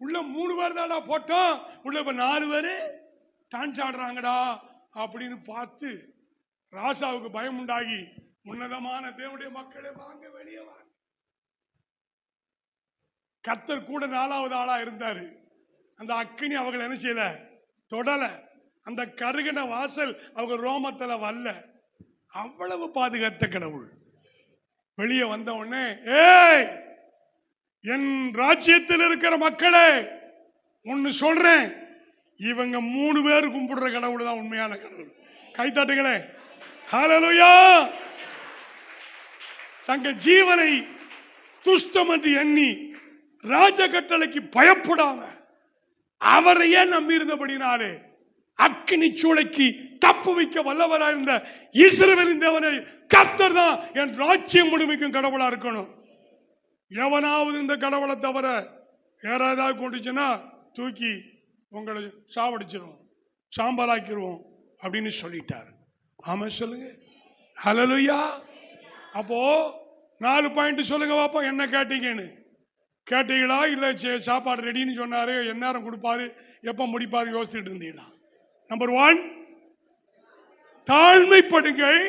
Speaker 1: உள்ள 3 பேர் தாடா போட்டோம், உள்ள இப்ப 4 பேரு டான்ஸ் ஆடுறாங்கடா அப்படின்னு பார்த்து ராசாவுக்கு பயம் உண்டாகி, உன்னதமான தேவனுடைய மக்களே வாங்க, வெளியே வாங்க. கர்த்தர் கூட 4வது ஆளா இருந்தாரு. அந்த அக்கினி அவங்களை என்ன செய்யல, தொடல. அந்த கருகின வாசல் அவங்க ரோமத்துல வரல. அவ்வளவு பாதுகாத்த கடவுள். வெளியே வந்த உடனே, ஏய் என் ராஜ்யத்தில் இருக்கிற மக்களே, ஒன்னு சொல்றேன், இவங்க 3 பேர் கும்பிடுற கடவுள் தான் உண்மையான கடவுள். கைத்தட்டுங்களே, ஹல்லேலூயா. தங்க ஜீவனை துஷ்டம் என்று எண்ணி ராஜ கட்டளைக்கு பயப்படாம அவரையே நம்பி இருந்தபடினாலே அக்கினி சூளைக்கு தப்பு வைக்க வல்லவராயிருந்த இஸ்ரவேலின் தேவனை கர்த்தர் தான் என் ராஜ்யம் முழுமைக்கும் கடவுளா இருக்கணும். எவனாவது இந்த கடவுளை தவிர வேற ஏதாவது கொண்டுச்சுன்னா தூக்கி உங்களை சாவடிச்சிருவோம், சாம்பலாக்கிடுவோம் அப்படின்னு சொல்லிட்டார். ஆமா, சொல்லுங்க ஹல்லேலூயா. அப்போ 4 பாயிண்ட் சொல்லுங்க பாப்போம். என்ன கேட்டீங்கன்னு கேட்டீங்களா? இல்ல சாப்பாடு ரெடின்னு சொன்னாரு, எந்நேரம் கொடுப்பாரு, எப்ப முடிப்பாரு யோசிச்சுட்டு இருந்தீங்களா? நம்பர் 1, தாழ்மைப்படுங்கள்.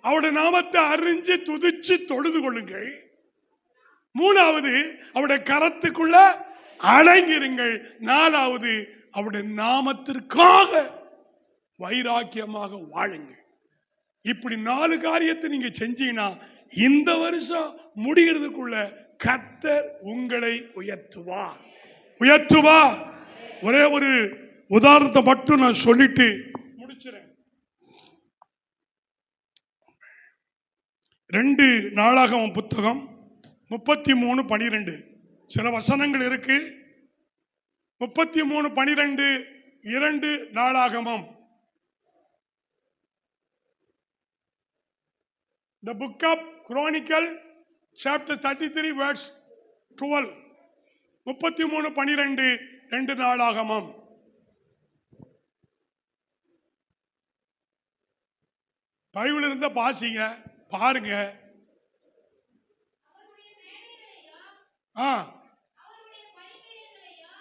Speaker 1: அவருடைய நாமத்தை அறிஞ்சு துதிச்சு தொழுது கொள்ளுங்கள். 3வது, அவருடைய கரத்துக்குள்ள அடங்கிருங்கள். 4வது, அவருடைய நாமத்திற்காக வைராக்கியமாக வாழுங்கள். இப்படி 4 காரியத்தை நீங்க செஞ்சீங்கன்னா இந்த வருஷம் முடிகிறதுக்குள்ள கர்த்தர் உங்களை உயர்த்துவார், உயர்த்துவார். ஒரே ஒரு உதாரணத்தை மட்டும் நான் சொல்லிட்டு முடிச்சிறேன். 2 நாளாகமம் புத்தகம் 33:12 சில வசனங்கள் இருக்கு. 33:12 2 நாளாகமம். The book of Chronicle chapter 33 verse 12. 33:12 2 நாளாகமம். பைபிள் இருந்த பாசிங்க, பாருங்க.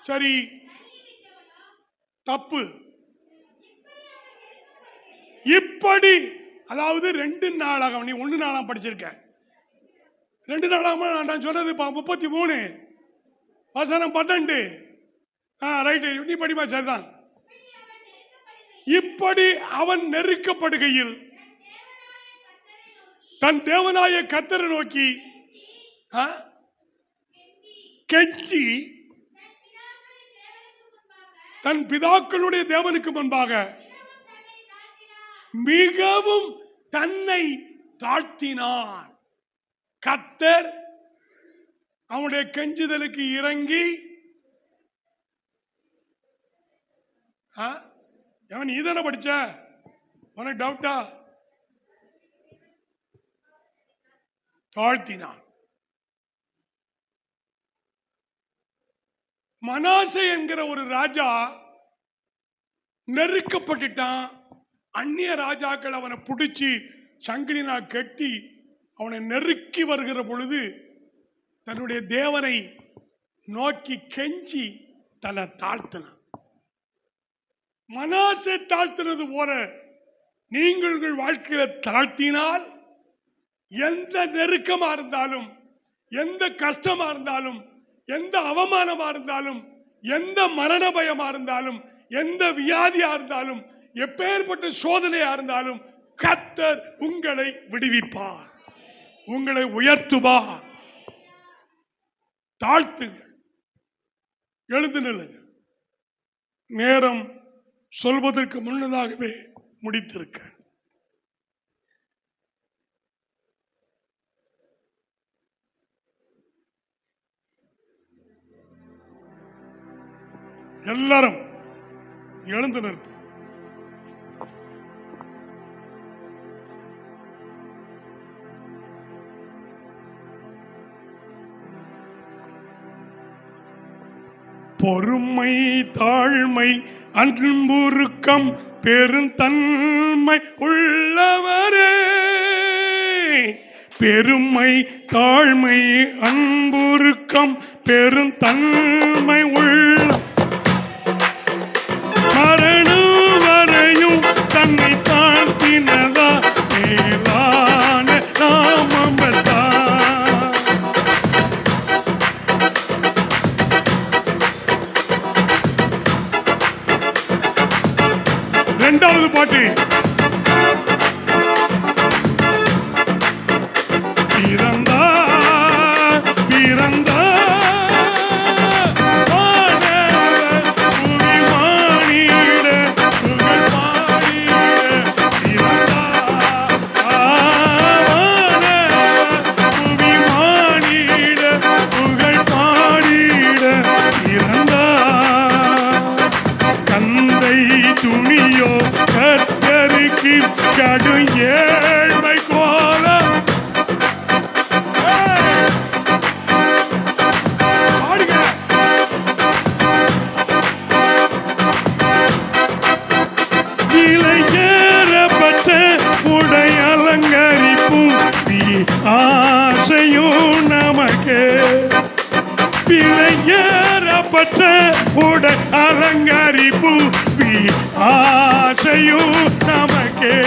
Speaker 1: சரி, தப்பு. இப்படி, அதாவது 2 நாளாகமம். நீ 1 நாளாம் படிச்சிருக்க. 2 நாளாகமம் நான் சொன்னது 33 வசனம் 12. ரைட், நீ படிமா, சரிதான். இப்படி அவன் நெருக்கப்படுகையில் தன் தேவனாய கர்த்தரை நோக்கி கெஞ்சி தன் பிதாக்களுடைய தேவனுக்கு முன்பாக மிகவும் தன்னை தாழ்த்தினார். கர்த்தர் அவனுடைய கெஞ்சுதலுக்கு இறங்கி, அவன் நீதான படிச்ச, உனக்கு டவுட்டா? தாழ்த்தினான். மனாசே என்கிற ஒரு ராஜா நெருக்கப்பட்டுட்டான். அந்நிய ராஜாக்கள் அவனை பிடிச்சி சங்கிலினா கட்டி அவனை நெருக்கி வருகிற பொழுது தன்னுடைய தேவனை நோக்கி கெஞ்சி தன்னை தாழ்த்தினான். மனாசே தாழ்த்தினது போல நீங்கள் உங்கள் வாழ்க்கையில தாழ்த்தினால் எந்த நெருக்கமா இருந்தாலும், எந்த கஷ்டமா இருந்தாலும், எந்த அவமானமா இருந்தாலும், எந்த மரண பயமா இருந்தாலும், எந்த வியாதியா இருந்தாலும், எப்பேற்பட்ட சோதனையா இருந்தாலும் கர்த்தர் உங்களை விடுவிப்பார், உங்களை உயர்த்துவார். தாழ்த்துங்கள், எழுந்து நில்லுங்கள். நேரம் சொல்வதற்கு முன்னதாகவே முடித்திருக்க. எல்லாரும் எழுந்து நிற்போம். பொறுமை, தாழ்மை, அன்புருக்கம், பெருந்தன்மை உள்ளவரே. பெருமை, தாழ்மை, அன்புருக்கம், பெருந்தன்மை உள்ள மரணம் வரையும் தன்னை தாழ்த்தினதா மேலான நாமமதா. இரண்டாவது பாட்டு. பிறந்தா பிறந்தா துணியோ கத்தருக்கு கடும் ஏழ்மை கோல இலையேறப்பட்ட உடை அலங்கரிப்பும் ஆசையும் நமக்கு. பிழையேறப்பட்ட உடை அலங்கரிப்பு ஆசையும் நமக்கே.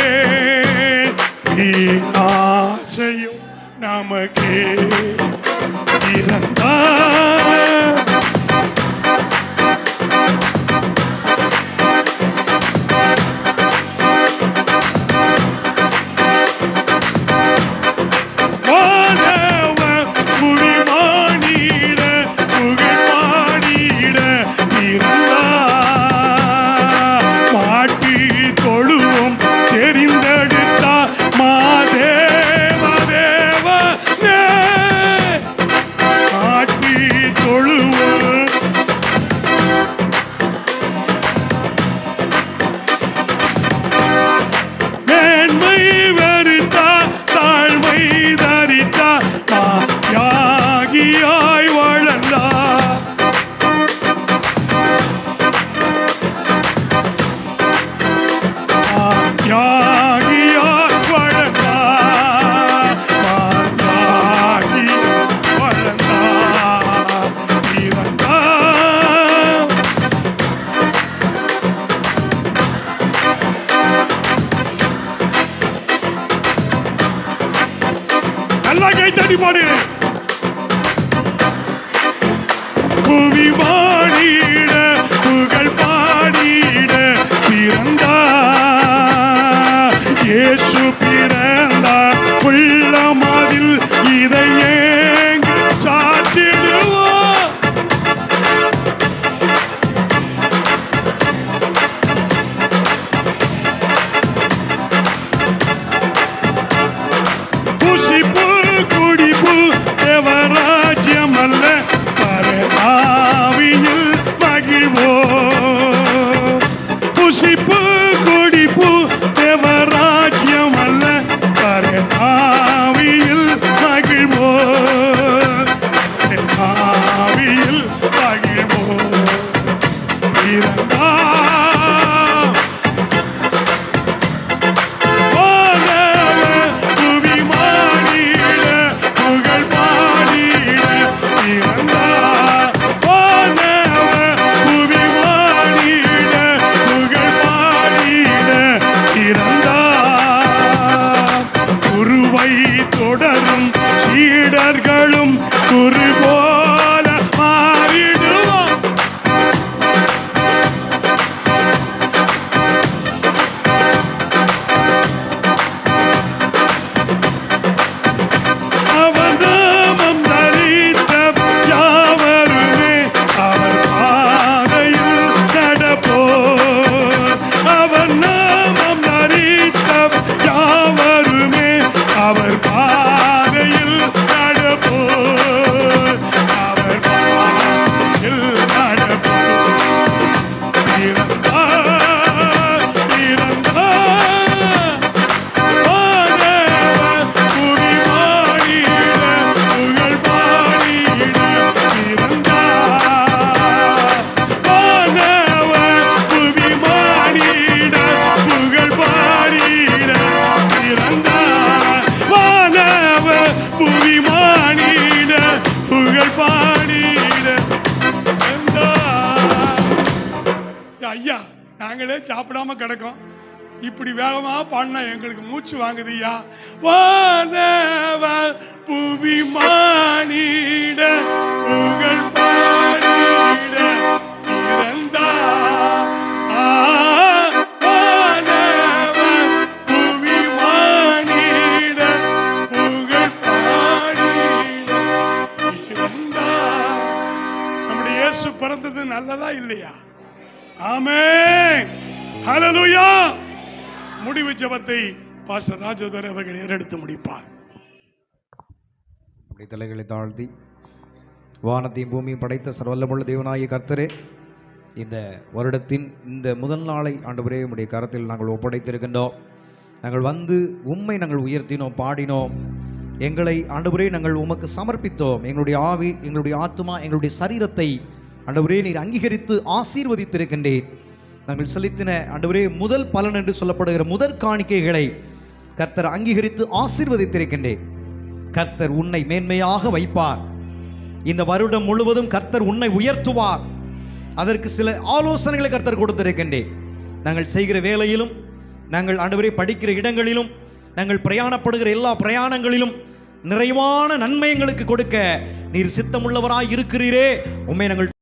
Speaker 1: ஆசையும் நமக்கே. இறந்தா பாடு. புவி பாடிட புகழ் பாடிட பிறந்தா இயேசு பிறந்தா உள்ளமதில் இதை ஏங்கு சாட்டிடுவோம். புசிப்பு குடிப்பு தேவராஜ்யம் அல்ல பரஆவியில் மகிழ்வோ. புசிப்பு குடிப்பு தேவராஜ்யம் அல்ல பரஆவியில் மகிழ்வோ. ஆவியில் மகிழ்வோ. பிறந்தா தொடரும் சீடர்களும் குரு போல மாறிடுவோம். ஐயா நாங்களே சாப்பிடாம கிடக்கோம், இப்படி வேகமா பாடினா எங்களுக்கு மூச்சு வாங்குது ஐயா. வானவ புவி மானிட புகழ் பாடிட பிறந்தா, வானவ புவி மானிட புகழ் பாடிட பிறந்தா. நம்முடைய இயேசு பிறந்தது நல்லதா இல்லையா? ஆமென், ஹல்லேலூயா. முடிவு ஜெபத்தை பாஸ்டர் ராஜேந்தர் அவர்கள் ஏறெடுத்து முடிப்பார்.
Speaker 2: அப்படி தலைகளை தாழ்த்தி, வானத்தையும் பூமியும் படைத்த சர்வவல்லமுள்ள தேவனாகிய கர்த்தரே, இந்த வருடத்தின் இந்த முதல் நாளை ஆண்டவரே உம்முடைய கரத்தில் நாங்கள் ஒப்படைத்திருக்கின்றோம். நாங்கள் வந்து உம்மை நாங்கள் உயர்த்தினோம், பாடினோம். எங்களை ஆண்டவரே நாங்கள் உமக்கு சமர்ப்பித்தோம். எங்களுடைய ஆவி, எங்களுடைய ஆத்துமா, எங்களுடைய சரீரத்தை ஆண்டவரே நீர் அங்கீகரித்து ஆசீர்வதித்திருக்கின்றேன். நாங்கள் செலுத்தின ஆண்டவரே முதல் பலன் என்று சொல்லப்படுகிற முதற் காணிக்கைகளை கர்த்தர் அங்கீகரித்து ஆசீர்வதித்திருக்கின்றேன். கர்த்தர் உன்னை மேன்மையாக வைப்பார். இந்த வருடம் முழுவதும் கர்த்தர் உன்னை உயர்த்துவார். அதற்கு சில ஆலோசனைகளை கர்த்தர் கொடுத்திருக்கின்றேன். நாங்கள் செய்கிற வேலையிலும், நாங்கள் ஆண்டவரே படிக்கிற இடங்களிலும், நாங்கள் பிரயாணப்படுகிற எல்லா பிரயாணங்களிலும் நிறைவான நன்மை எங்களுக்கு கொடுக்க நீர் சித்தமுள்ளவராய் இருக்கிறீரே. உம்மை நாங்கள்